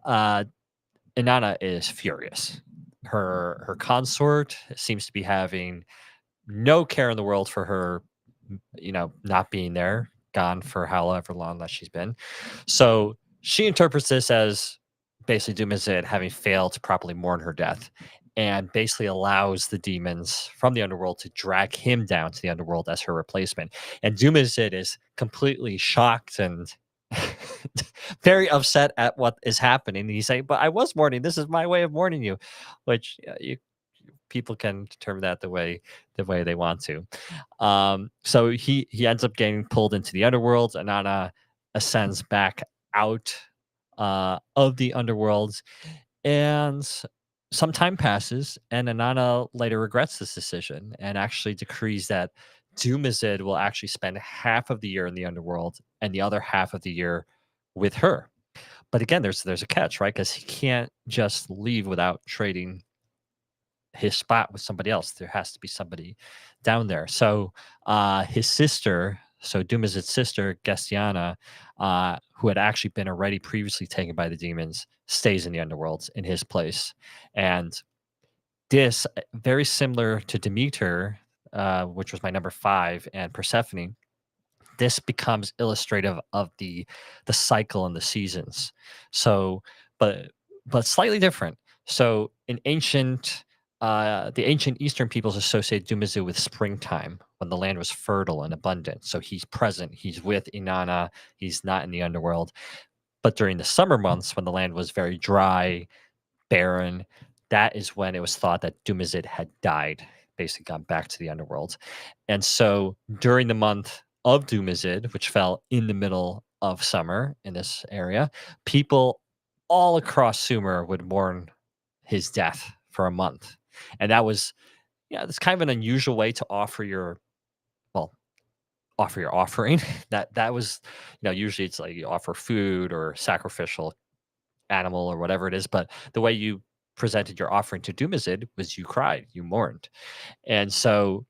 C: Inanna is furious. Her consort seems to be having no care in the world for her, not being there, gone for however long that she's been. So she interprets this as basically Dumuzid having failed to properly mourn her death, and basically allows the demons from the underworld to drag him down to the underworld as her replacement. And Dumuzid is completely shocked and very upset at what is happening. And he's saying, "But I was mourning. This is my way of mourning you," which people can determine that the way they want to. So he ends up getting pulled into the underworld. Inanna ascends back out of the underworld, and some time passes, and Inanna later regrets this decision and actually decrees that Dumuzid will actually spend half of the year in the underworld and the other half of the year with her. But again, there's a catch, right? Because he can't just leave without trading his spot with somebody else. There has to be somebody down there. So his sister, so Dumuzid's sister, Gestiana, who had actually been already previously taken by the demons, stays in the underworld in his place. And this, very similar to Demeter, which was my number 5, and Persephone, this becomes illustrative of the cycle and the seasons. So, but slightly different. So in the ancient Eastern peoples associate Dumuzid with springtime, when the land was fertile and abundant. So he's present, he's with Inanna, he's not in the underworld. But during the summer months, when the land was very dry, barren, that is when it was thought that Dumuzid had died, basically gone back to the underworld. And so during the month of Dumuzid, which fell in the middle of summer in this area, people all across Sumer would mourn his death for a month. And that was, that's kind of an unusual way to offer your offering. That was, usually it's like you offer food or sacrificial animal or whatever it is, but the way you presented your offering to Dumazid was you cried, you mourned. And so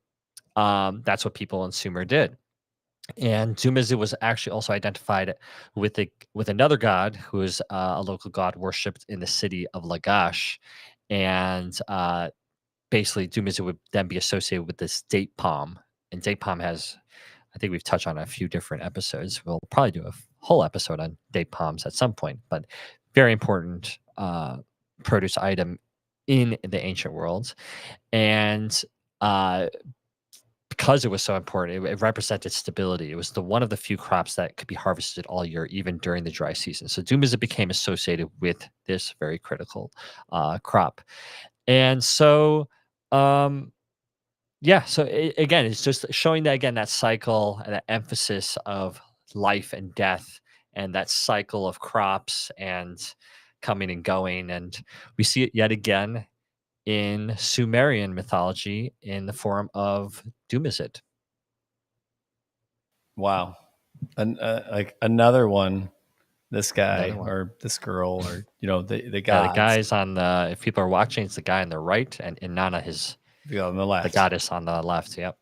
C: that's what people in Sumer did. And Dumazid was actually also identified with another god who is a local god worshipped in the city of Lagash. And basically Dumazid would then be associated with this date palm. And date palm has, I think we've touched on a few different episodes. We'll probably do a whole episode on date palms at some point, but very important produce item in the ancient world. And because it was so important, it represented stability. It was one of the few crops that could be harvested all year, even during the dry season. So Dumazid became associated with this very critical crop. And so, again, it's just showing that, again, that cycle and that emphasis of life and death and that cycle of crops and coming and going. And we see it yet again in Sumerian mythology in the form of Dumazid.
B: Wow. Like another one, this guy or this girl or, the guy.
C: The guy's on the, if people are watching, it's the guy on the right and Inanna,
B: on the left.
C: The goddess on the left. Yep.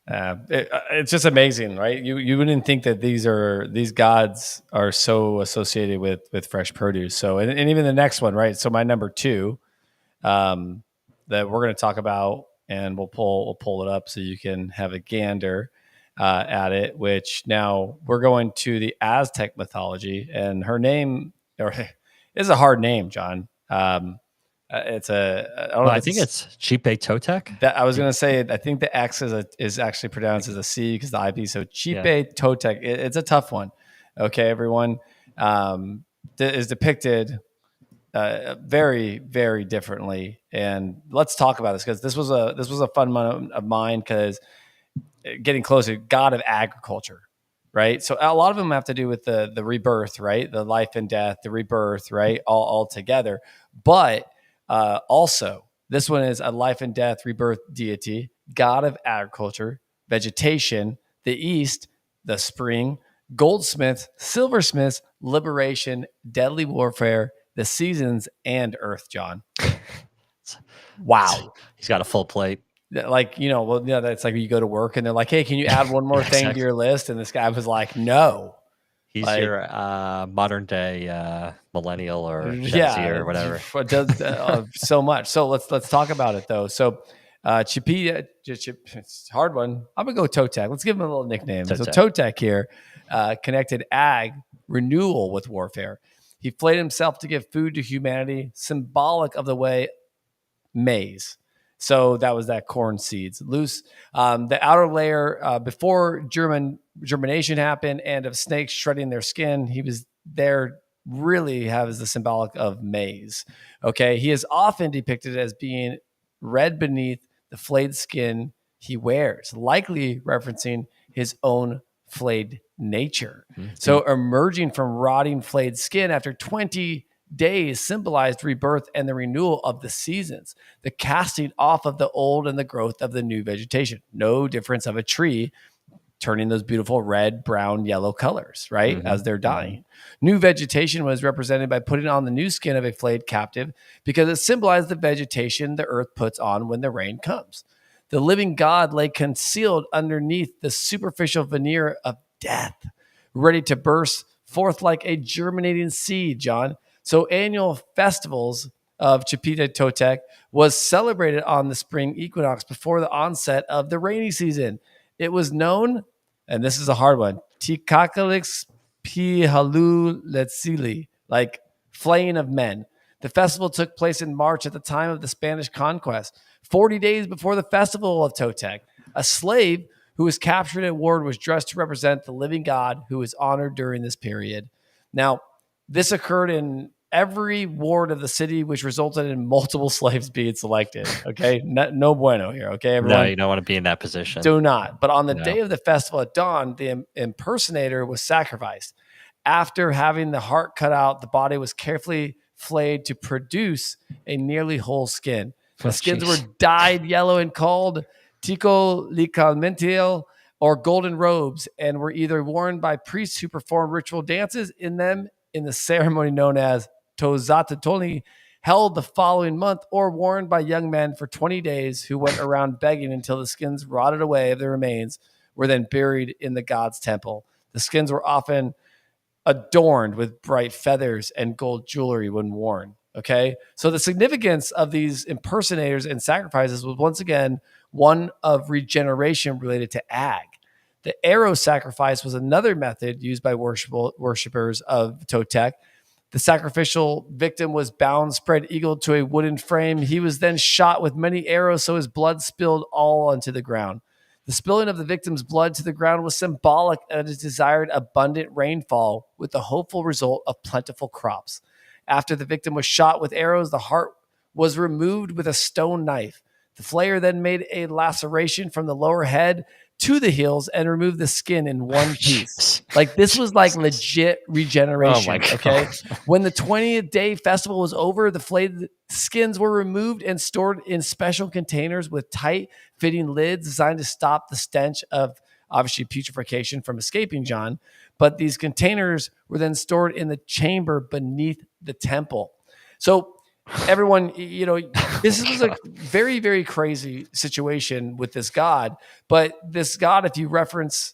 B: It's just amazing, right? You wouldn't think that these gods are so associated with fresh produce. So, and even the next one, right? So my number 2, that we're going to talk about, and we'll pull it up so you can have a gander at it. Which now we're going to the Aztec mythology, and her name is a hard name, John. It's I
C: think it's Chipe Totek.
B: That I was going to say. I think the X is actually pronounced as a C because the IP. So Chipe Totek. It's a tough one. Okay, everyone. Is depicted very, very differently, and let's talk about this because this was a fun one of mine because getting closer, god of agriculture. Right. So a lot of them have to do with the rebirth, right? The life and death, the rebirth, right? All together. But also, this one is a life and death rebirth deity, god of agriculture, vegetation, the east, the spring, goldsmith, silversmith, liberation, deadly warfare, the seasons, and earth, John. Wow.
C: He's got a full plate.
B: Like, that's like you go to work and they're like, hey, can you add one more thing to your list? And this guy was like, no.
C: He's your modern day millennial or Gen Z or whatever.
B: It does so much. So let's talk about it though. So Chipia, it's a hard one. I'm gonna go Totek. Let's give him a little nickname. Totek. So Totek here connected ag renewal with warfare. He flayed himself to give food to humanity, symbolic of the way maize. So that was that corn seeds loose. The outer layer before germination happened and of snakes shredding their skin. He was there really has the symbolic of maize. Okay. He is often depicted as being red beneath the flayed skin he wears, likely referencing his own flayed nature. Mm-hmm. So emerging from rotting flayed skin after 20 days symbolized rebirth and the renewal of the seasons, the casting off of the old and the growth of the new vegetation. No difference of a tree turning those beautiful red, brown, yellow colors, right? Mm-hmm. As they're dying. Mm-hmm. New vegetation was represented by putting on the new skin of a flayed captive because it symbolized the vegetation the earth puts on when the rain comes. The living God lay concealed underneath the superficial veneer of death, ready to burst forth like a germinating seed, John. So annual festivals of Chipita Totek was celebrated on the spring equinox before the onset of the rainy season. It was known, and this is a hard one, Tikakalix Pihalu Letsili, like flaying of men. The festival took place in March at the time of the Spanish conquest, 40 days before the festival of Totek. A slave who was captured in war was dressed to represent the living God who was honored during this period. Now, this occurred in every ward of the city, which resulted in multiple slaves being selected. Okay. No bueno here. Okay. Everyone,
C: no, you don't want to be in that position.
B: Do not. But on the day of the festival at dawn, the impersonator was sacrificed. After having the heart cut out, the body was carefully flayed to produce a nearly whole skin. The
C: Oh,
B: skins
C: jeez.
B: were dyed yellow and called tico licamentiel, or golden robes, and were either worn by priests who performed ritual dances in them in the ceremony known as Tozatatoni, held the following month, or worn by young men for 20 days who went around begging until the skins rotted away of their remains, were then buried in the god's temple. The skins were often adorned with bright feathers and gold jewelry when worn. Okay. So the significance of these impersonators and sacrifices was once again one of regeneration related to Ag. The arrow sacrifice was another method used by worshippers of Toek. The sacrificial victim was bound, spread eagle to a wooden frame. He was then shot with many arrows, so his blood spilled all onto the ground. The spilling of the victim's blood to the ground was symbolic of his desired abundant rainfall, with the hopeful result of plentiful crops. After the victim was shot with arrows, the heart was removed with a stone knife. The flayer then made a laceration from the lower head to the heels and removed the skin in one piece. Like, this was like legit regeneration.
C: Oh my God.
B: Okay. When the 20th day festival was over, the flayed skins were removed and stored in special containers with tight fitting lids designed to stop the stench of, obviously, putrefaction from escaping John. But these containers were then stored in the chamber beneath the temple. So everyone, this was a very, very crazy situation with this god. But this god, if you reference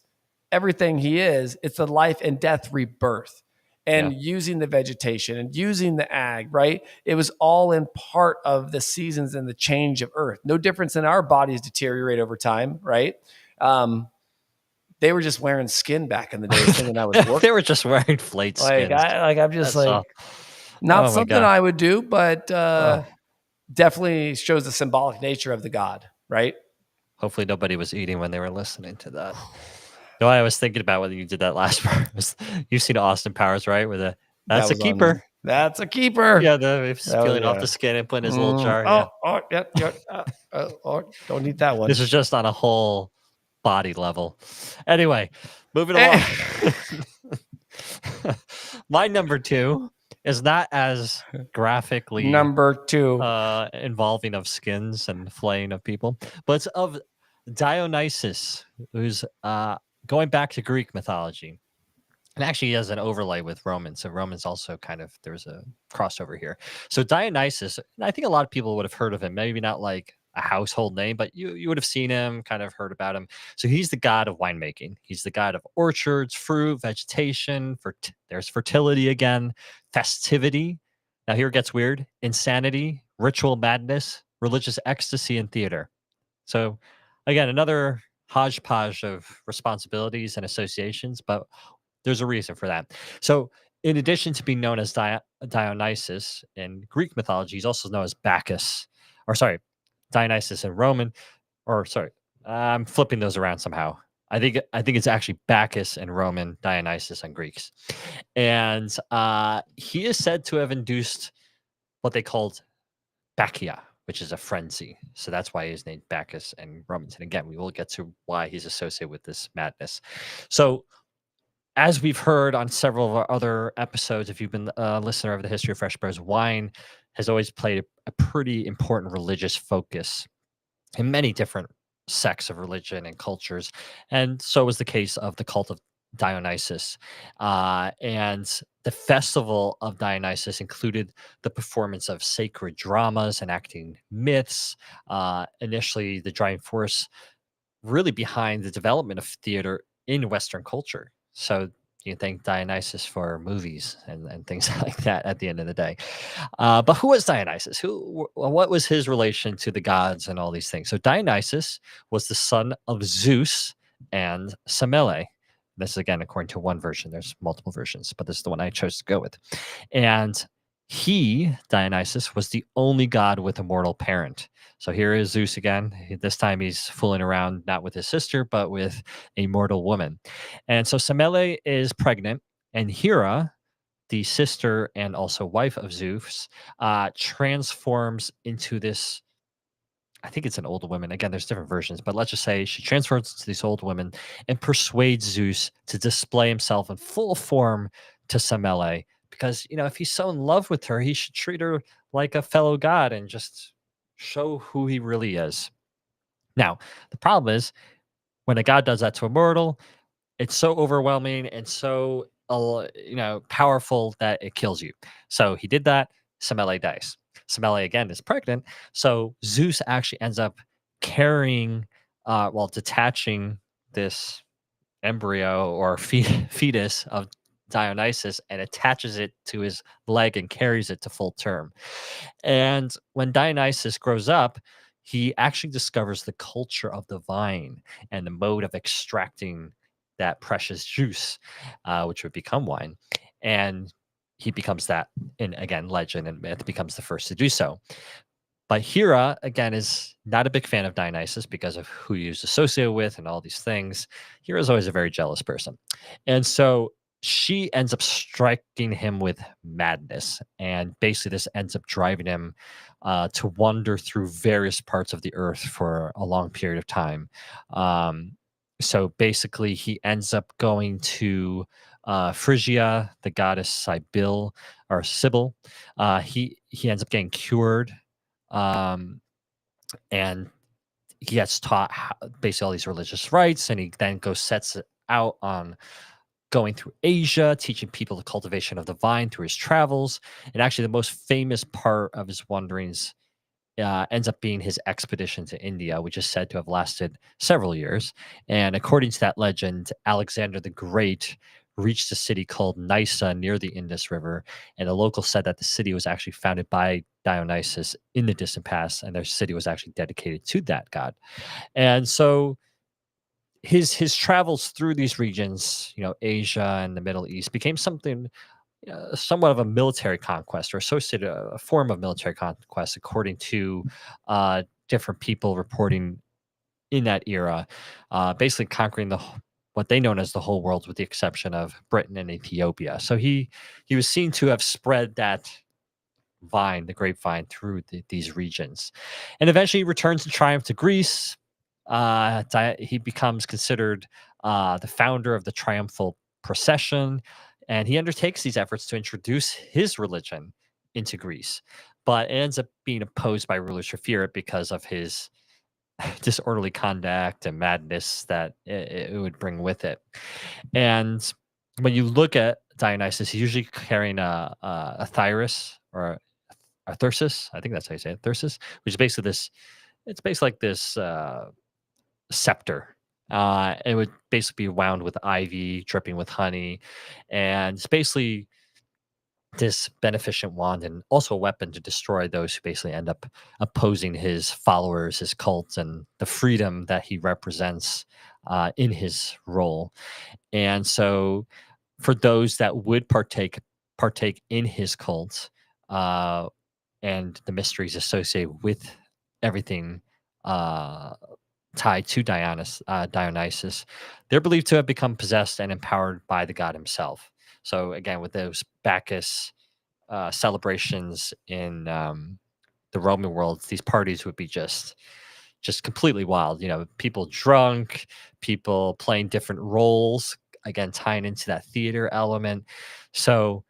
B: everything he is, it's the life and death rebirth, and using the vegetation and using the ag, right? It was all in part of the seasons and the change of earth. No difference than our bodies deteriorate over time, right? They were just wearing skin back in the day, thinking that was working.
C: They were just wearing flayed skins.
B: I'm just
C: That's
B: like,
C: all.
B: not
C: Oh my
B: something
C: God.
B: I would do, but definitely shows the symbolic nature of the god, right?
C: Hopefully nobody was eating when they were listening to that. No, I was thinking about whether you did that last part. You've seen Austin Powers, right? Where that's a keeper.
B: That's a keeper.
C: Yeah, he's peeling off the skin and putting in his little jar.
B: Don't eat that one.
C: This is just on a whole body level. Anyway, moving along. My number 2 is not as graphically
B: number 2
C: involving of skins and flaying of people, but it's of Dionysus, who's going back to Greek mythology. And actually he has an overlay with Romans. So Romans also there's a crossover here. So Dionysus, I think a lot of people would have heard of him, maybe not like a household name, but you would have seen him, kind of heard about him. So he's the god of winemaking. He's the god of orchards, fruit, vegetation, there's fertility again, festivity. Now here it gets weird. Insanity, ritual madness, religious ecstasy, and theater. So again, another hodgepodge of responsibilities and associations, but there's a reason for that. So in addition to being known as Dionysus in Greek mythology, he's also known as Bacchus, Dionysus in Roman, I'm flipping those around somehow. I think it's actually Bacchus in Roman, Dionysus in Greeks. And he is said to have induced what they called Bacchia, which is a frenzy. So that's why he's named Bacchus in Romans. And again, we will get to why he's associated with this madness. So as we've heard on several of our other episodes, if you've been a listener of the History of Fresh Bros, wine has always played a pretty important religious focus in many different sects of religion and cultures. And so was the case of the cult of Dionysus. And the festival of Dionysus included the performance of sacred dramas, enacting myths. Initially, the driving force really behind the development of theater in Western culture. So you can thank Dionysus for movies and things like that at the end of the day. But who was Dionysus? What was his relation to the gods and all these things? So Dionysus was the son of Zeus and Semele. This is, again, according to one version. There's multiple versions, but this is the one I chose to go with. And Dionysus, was the only god with a mortal parent. So here is Zeus again. This time he's fooling around, not with his sister, but with a mortal woman. And so Semele is pregnant, and Hera, the sister and also wife of Zeus, transforms into this, I think it's an old woman. Again, there's different versions, but let's just say she transforms into this old woman and persuades Zeus to display himself in full form to Semele because if he's so in love with her, he should treat her like a fellow god and just show who he really is. Now, the problem is when a god does that to a mortal, it's so overwhelming and so powerful that it kills you. So he did that. Semele dies. Semele again is pregnant, so Zeus actually ends up carrying, detaching this embryo or fetus of Dionysus and attaches it to his leg and carries it to full term. And when Dionysus grows up, he actually discovers the culture of the vine and the mode of extracting that precious juice, which would become wine. And he becomes that, in again, legend and myth, becomes the first to do so. But Hera, again, is not a big fan of Dionysus because of who he was associated with and all these things. Hera's always a very jealous person. And so she ends up striking him with madness. And basically, this ends up driving him to wander through various parts of the earth for a long period of time. So basically, he ends up going to Phrygia, the goddess Sibyl or Sybil. He ends up getting cured, and he gets taught basically all these religious rites, and he then goes sets it out on going through Asia, teaching people the cultivation of the vine through his travels. And actually, the most famous part of his wanderings ends up being his expedition to India, which is said to have lasted several years. And according to that legend, Alexander the Great reached a city called Nysa near the Indus River, and the locals said that the city was actually founded by Dionysus in the distant past, and their city was actually dedicated to that god. And so his travels through these regions, Asia and the Middle East, became something somewhat of a military conquest, or associated a form of military conquest, according to different people reporting in that era, basically conquering what they known as the whole world, with the exception of Britain and Ethiopia. So he was seen to have spread that vine, the grapevine, through these regions, and eventually returns in triumph to Greece. He becomes considered the founder of the triumphal procession, and he undertakes these efforts to introduce his religion into Greece, but it ends up being opposed by rulers for fear because of his disorderly conduct and madness that it would bring with it. And when you look at Dionysus, he's usually carrying a thyrus or a thyrsus. I think that's how you say it, thyrsus, which is basically this. It's basically like this scepter. It would basically be wound with ivy, dripping with honey, and it's basically this beneficent wand and also a weapon to destroy those who basically end up opposing his followers, his cult, and the freedom that he represents in his role. And so, for those that would partake in his cult and the mysteries associated with everything tied to Dionysus, they're believed to have become possessed and empowered by the god himself. So again, with those Bacchus celebrations in the Roman world, these parties would be just completely wild. People drunk, people playing different roles, again tying into that theater element. So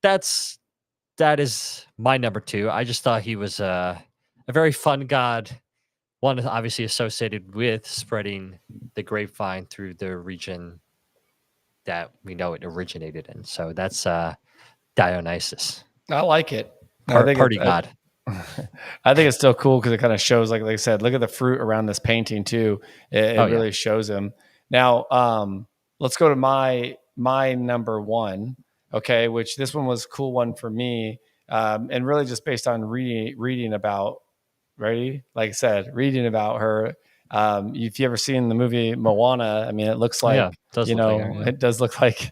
C: that is my number two. I just thought he was a very fun god. One obviously associated with spreading the grapevine through the region that we know it originated in. So that's Dionysus,
B: I like it. I think
C: party god.
B: I think it's still cool because it kind of shows, like I said, look at the fruit around this painting too. It really shows him. Now, let's go to my number one. Okay, which this one was a cool one for me, and really just based on reading about. Ready? Like I said, reading about her. If you ever seen the movie Moana, I mean, it looks like, it does look like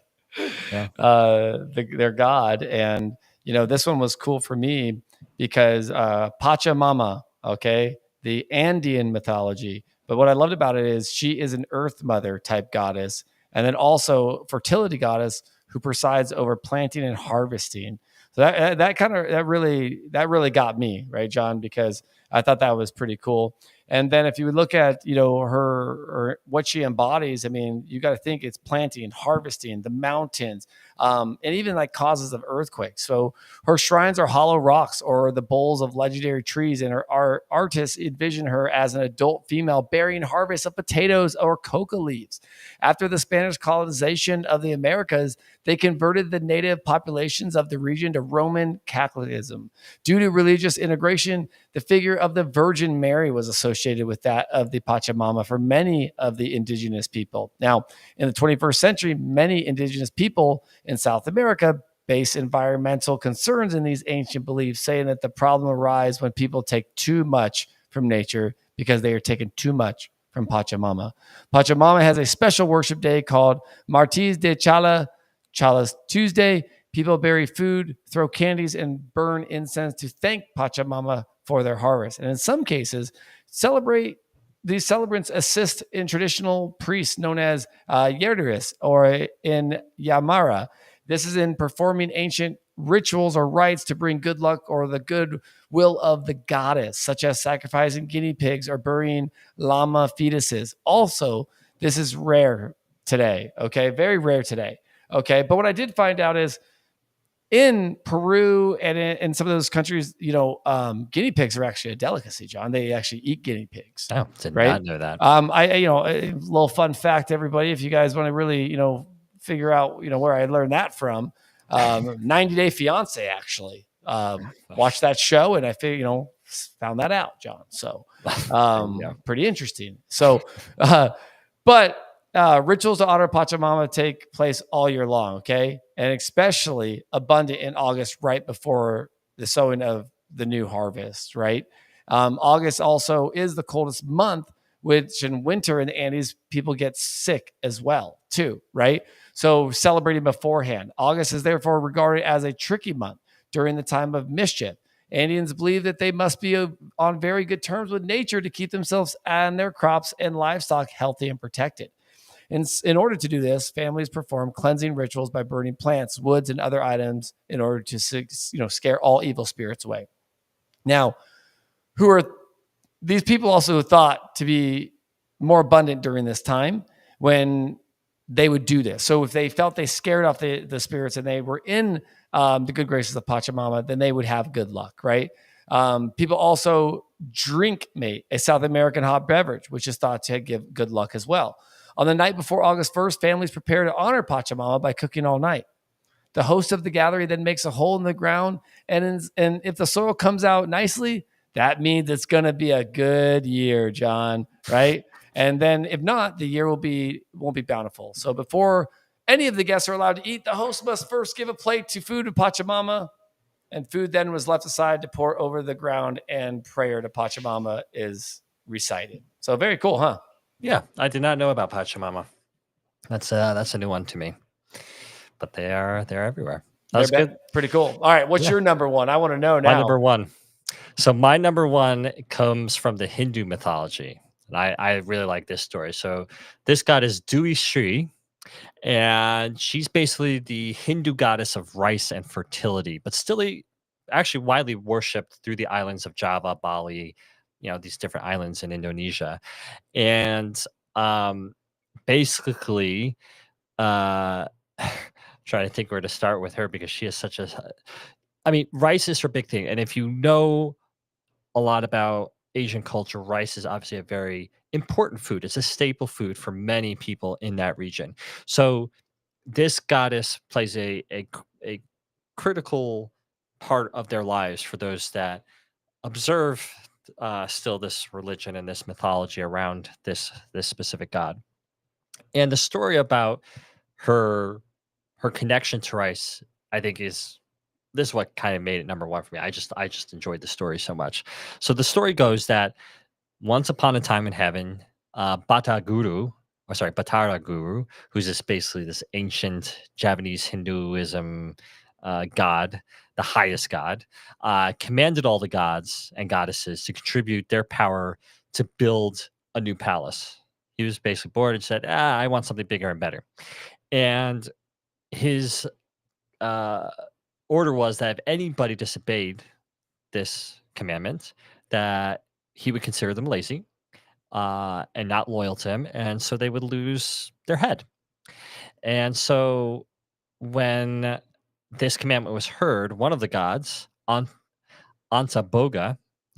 B: their god. And, this one was cool for me because Pachamama, okay, the Andean mythology. But what I loved about it is she is an earth mother type goddess, and then also fertility goddess who presides over planting and harvesting. So that really got me, right, John? Because I thought that was pretty cool. And then if you would look at, her or what she embodies, I mean, you got to think it's planting, harvesting, the mountains, and even like causes of earthquakes. So her shrines are hollow rocks or the boles of legendary trees, and our artists envision her as an adult female bearing harvests of potatoes or coca leaves. After the Spanish colonization of the Americas, they converted the native populations of the region to Roman Catholicism. Due to religious integration, the figure of the Virgin Mary was associated with that of the Pachamama for many of the indigenous people. Now, in the 21st century, many indigenous people in South America base environmental concerns in these ancient beliefs, saying that the problem arises when people take too much from nature because they are taking too much from Pachamama. Pachamama has a special worship day called Martes de Chala's Tuesday. People bury food, throw candies, and burn incense to thank Pachamama for their harvest. And in some cases, these celebrants assist in traditional priests known as Yerderis or in Yamara. This is in performing ancient rituals or rites to bring good luck or the good will of the goddess, such as sacrificing guinea pigs or burying llama fetuses. Also, this is rare today, okay? Very rare today, okay? But what I did find out is in Peru and in some of those countries, guinea pigs are actually a delicacy, John. They actually eat guinea pigs.
C: Oh, did
B: right?
C: not know that.
B: A little fun fact, everybody, if you guys want to really, figure out, where I learned that from, 90 Day Fiance, actually. Watched that show and I figured, found that out, John. So pretty interesting. So, but rituals to honor Pachamama take place all year long, okay? And especially abundant in August, right before the sowing of the new harvest, right? August also is the coldest month, which in winter in the Andes, people get sick as well, too, right? So celebrating beforehand. August is therefore regarded as a tricky month during the time of mischief. Indians believe that they must be on very good terms with nature to keep themselves and their crops and livestock healthy and protected. In order to do this, families perform cleansing rituals by burning plants, woods, and other items in order to scare all evil spirits away. Now, who are these people also thought to be more abundant during this time when they would do this? So if they felt they scared off the spirits and they were in the good graces of Pachamama, then they would have good luck, right? People also drink mate, a South American hot beverage, which is thought to give good luck as well. On the night before August 1st, families prepare to honor Pachamama by cooking all night. The host of the gathering then makes a hole in the ground, and if the soil comes out nicely, that means it's going to be a good year, John, right? And then if not, the year won't be bountiful. So before any of the guests are allowed to eat, the host must first give a plate to food to Pachamama, and food then was left aside to pour over the ground, and prayer to Pachamama is recited. So very cool, huh?
C: Yeah, I did not know about Pachamama. That's a new one to me. But they're everywhere. That's good.
B: Pretty cool. All right, what's your number one? I want to know now.
C: My number one. So my number one comes from the Hindu mythology. And I really like this story. So this god is Duis, and she's basically the Hindu goddess of rice and fertility, but still actually widely worshipped through the islands of Java, Bali, these different islands in Indonesia. And basically, trying to think where to start with her because she is such rice is her big thing. And if you know a lot about Asian culture, rice is obviously a very important food. It's a staple food for many people in that region. So this goddess plays a critical part of their lives for those that observe still this religion and this mythology around this specific god. And the story about her connection to rice, I think, this is what kind of made it number one for me. I just enjoyed the story so much. So the story goes that once upon a time in heaven, Batara Guru, who's basically this ancient Javanese Hinduism god, the highest god, commanded all the gods and goddesses to contribute their power to build a new palace. He was basically bored and said, I want something bigger and better. And his order was that if anybody disobeyed this commandment, that he would consider them lazy and not loyal to him, and so they would lose their head. And so when this commandment was heard, one of the gods, Anta Boga,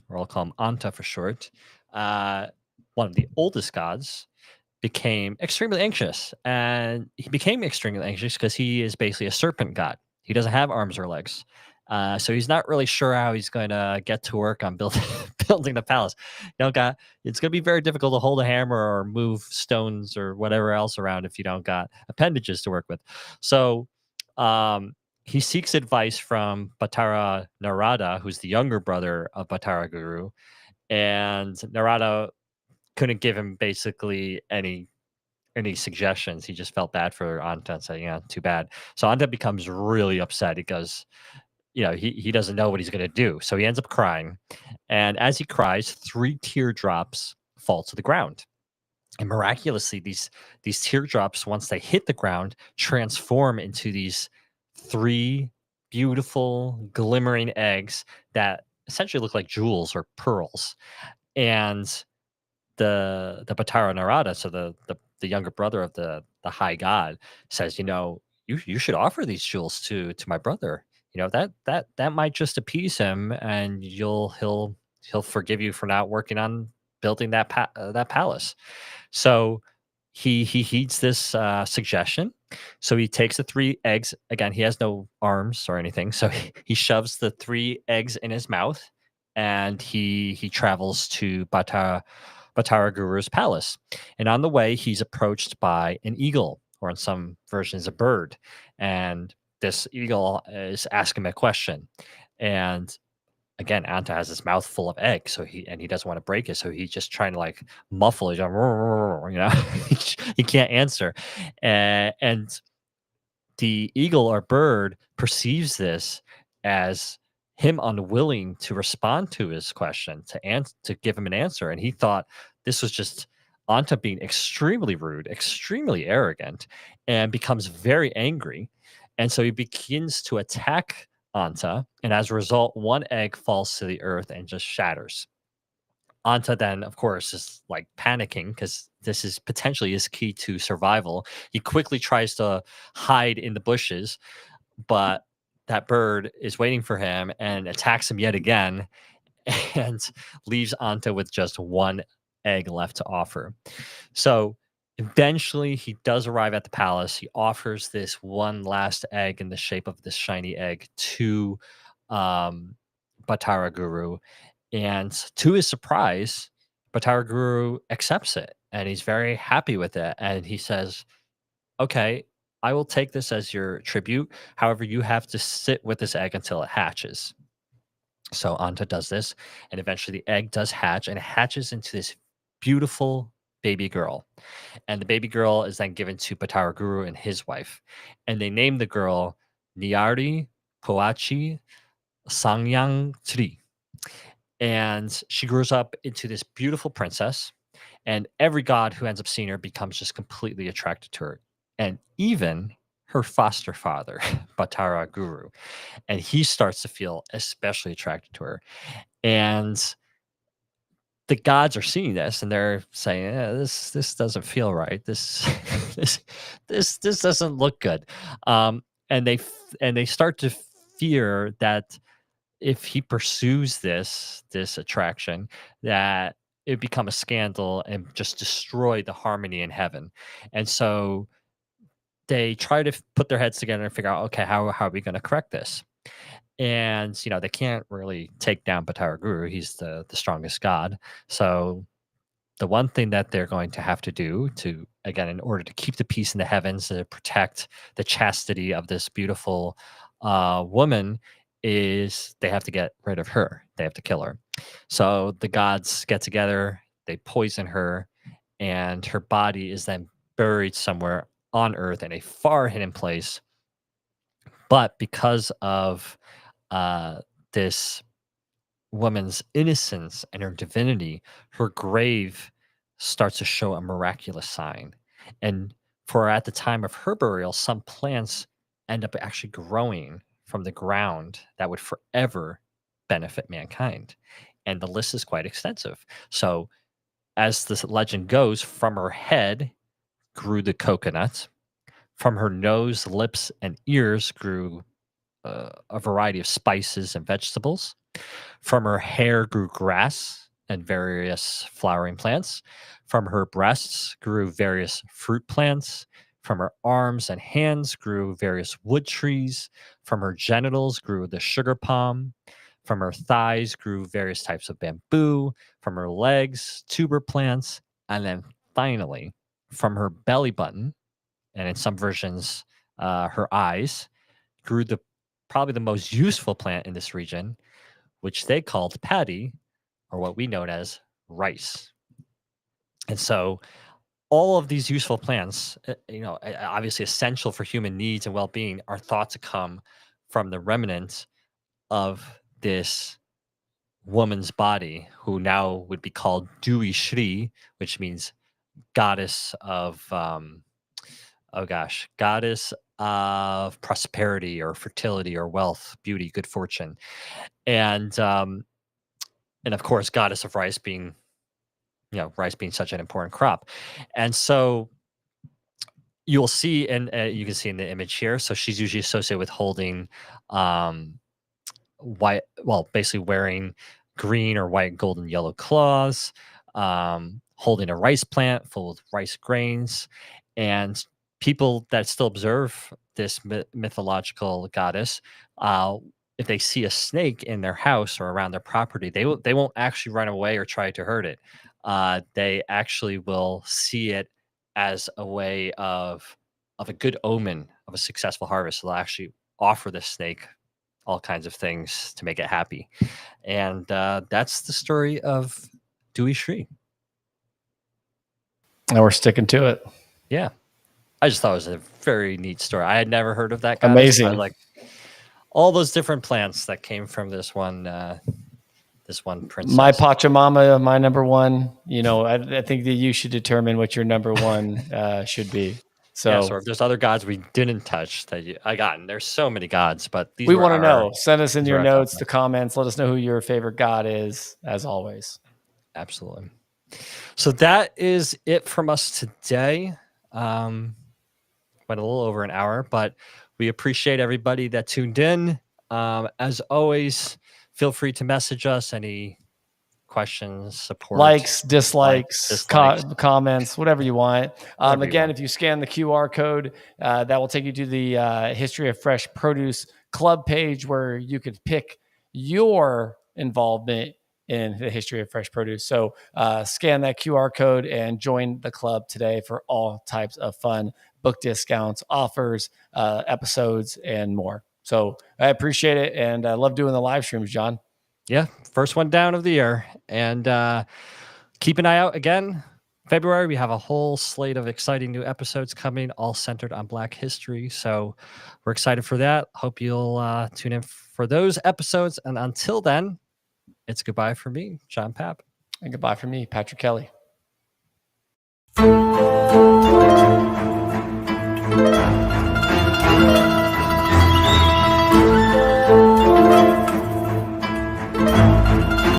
C: or I'll call him Anta for short, uh, one of the oldest gods, became extremely anxious. And he became extremely anxious because he is basically a serpent god. He doesn't have arms or legs. So he's not really sure how he's going to get to work on building building the palace. It's going to be very difficult to hold a hammer or move stones or whatever else around if you don't got appendages to work with. So um, he seeks advice from Batara Narada, who's the younger brother of Batara Guru, and Narada couldn't give him basically any suggestions. He just felt bad for Anta and said, "Yeah, too bad." So Anta becomes really upset because he doesn't know what he's going to do. So he ends up crying, and as he cries, 3 teardrops fall to the ground. And miraculously, these teardrops, once they hit the ground, transform into these 3 beautiful, glimmering eggs that essentially look like jewels or pearls. And the Batara Narada, so the younger brother of the high god, says, you should offer these jewels to my brother. That might just appease him, and he'll forgive you for not working on building that palace. So he heeds this suggestion. So he takes the 3 eggs. Again, he has no arms or anything, so he shoves the 3 eggs in his mouth, and he travels to Batara Guru's palace. And on the way, he's approached by an eagle, or in some versions, a bird. And this eagle is asking him a question. And again, Anta has his mouth full of eggs, so he doesn't want to break it, so he's just trying to like muffle it. He can't answer, and the eagle or bird perceives this as him unwilling to respond to his question, to give him an answer, and he thought this was just Anta being extremely rude, extremely arrogant, and becomes very angry, and so he begins to attack Anta, and as a result, 1 egg falls to the earth and just shatters. Anta then, of course, is like panicking because this is potentially his key to survival. He quickly tries to hide in the bushes, but that bird is waiting for him and attacks him yet again and leaves Anta with just 1 egg left to offer. So eventually he does arrive at the palace. He offers this one last egg in the shape of this shiny egg to um, Batara Guru. And to his surprise, Batara Guru accepts it and he's very happy with it. And he says, "Okay, I will take this as your tribute. However, you have to sit with this egg until it hatches." So Anta does this, and eventually the egg does hatch, and it hatches into this beautiful baby girl. And the baby girl is then given to Batara Guru and his wife. And they name the girl Niari Poachi Sangyang Tri. And she grows up into this beautiful princess. And every god who ends up seeing her becomes just completely attracted to her. And even her foster father, Batara Guru. And he starts to feel especially attracted to her. And the gods are seeing this and they're saying, this doesn't feel right. This this this doesn't look good. And they start to fear that if he pursues this attraction, that it become a scandal and just destroy the harmony in heaven. And so they try to put their heads together and figure out, okay, how are we going to correct this? And they can't really take down Batara Guru. He's the strongest god. So the one thing that they're going to have to do to, again, in order to keep the peace in the heavens, to protect the chastity of this beautiful woman, is they have to get rid of her. They have to kill her. So the gods get together, they poison her, and her body is then buried somewhere on earth in a far hidden place. But because of this woman's innocence and her divinity, her grave starts to show a miraculous sign. And for at the time of her burial, some plants end up actually growing from the ground that would forever benefit mankind. And the list is quite extensive. So As the legend goes, from her head grew the coconut. From her nose, lips, and ears grew a variety of spices and vegetables. From her hair grew grass and various flowering plants. From her breasts grew various fruit plants. From her arms and hands grew various wood trees. From her genitals grew the sugar palm. From her thighs grew various types of bamboo. From her legs, tuber plants. And then finally, from her belly button, and in some versions, her eyes, grew the probably the most useful plant in this region, which they called paddy, or what we know as rice. And so all of these useful plants, obviously essential for human needs and well-being, are thought to come from the remnants of this woman's body, who now would be called Dui Shri, which means goddess of goddess of prosperity or fertility or wealth, beauty, good fortune, and of course, goddess of rice being, rice being such an important crop, and so you'll see, and you can see in the image here. So she's usually associated with holding white, well, basically wearing green or white, gold, and yellow cloths, holding a rice plant full of rice grains, and people that still observe this mythological goddess, if they see a snake in their house or around their property, they won't actually run away or try to hurt it. They actually will see it as a way of a good omen of a successful harvest. They'll actually offer the snake all kinds of things to make it happy. And that's the story of Dewey Shri.
B: And we're sticking to it.
C: Yeah. I just thought it was a very neat story. I had never heard of that goddess.
B: Amazing.
C: I like all those different plants that came from this one princess.
B: My Pachamama, my number one. I think that you should determine what your number one should be. So
C: if there's other gods we didn't touch there's so many gods, but
B: we want to know. Send us in your notes, the comments. Let us know who your favorite god is, as always.
C: Absolutely. So that is it from us today. Went a little over an hour, but we appreciate everybody that tuned in. As always, feel free to message us any questions, support,
B: likes, dislikes, comments, whatever you want. Again, if you scan the QR code, that will take you to the History of Fresh Produce Club page, where you could pick your involvement in the history of fresh produce. So scan that QR code and join the club today for all types of fun, book discounts, offers, episodes, and more. So I appreciate it, and I love doing the live streams, John.
C: Yeah, first one down of the year. And keep an eye out again. February, we have a whole slate of exciting new episodes coming, all centered on Black history. So we're excited for that. Hope you'll tune in for those episodes. And until then, it's goodbye for me, John Papp.
B: And goodbye for me, Patrick Kelly.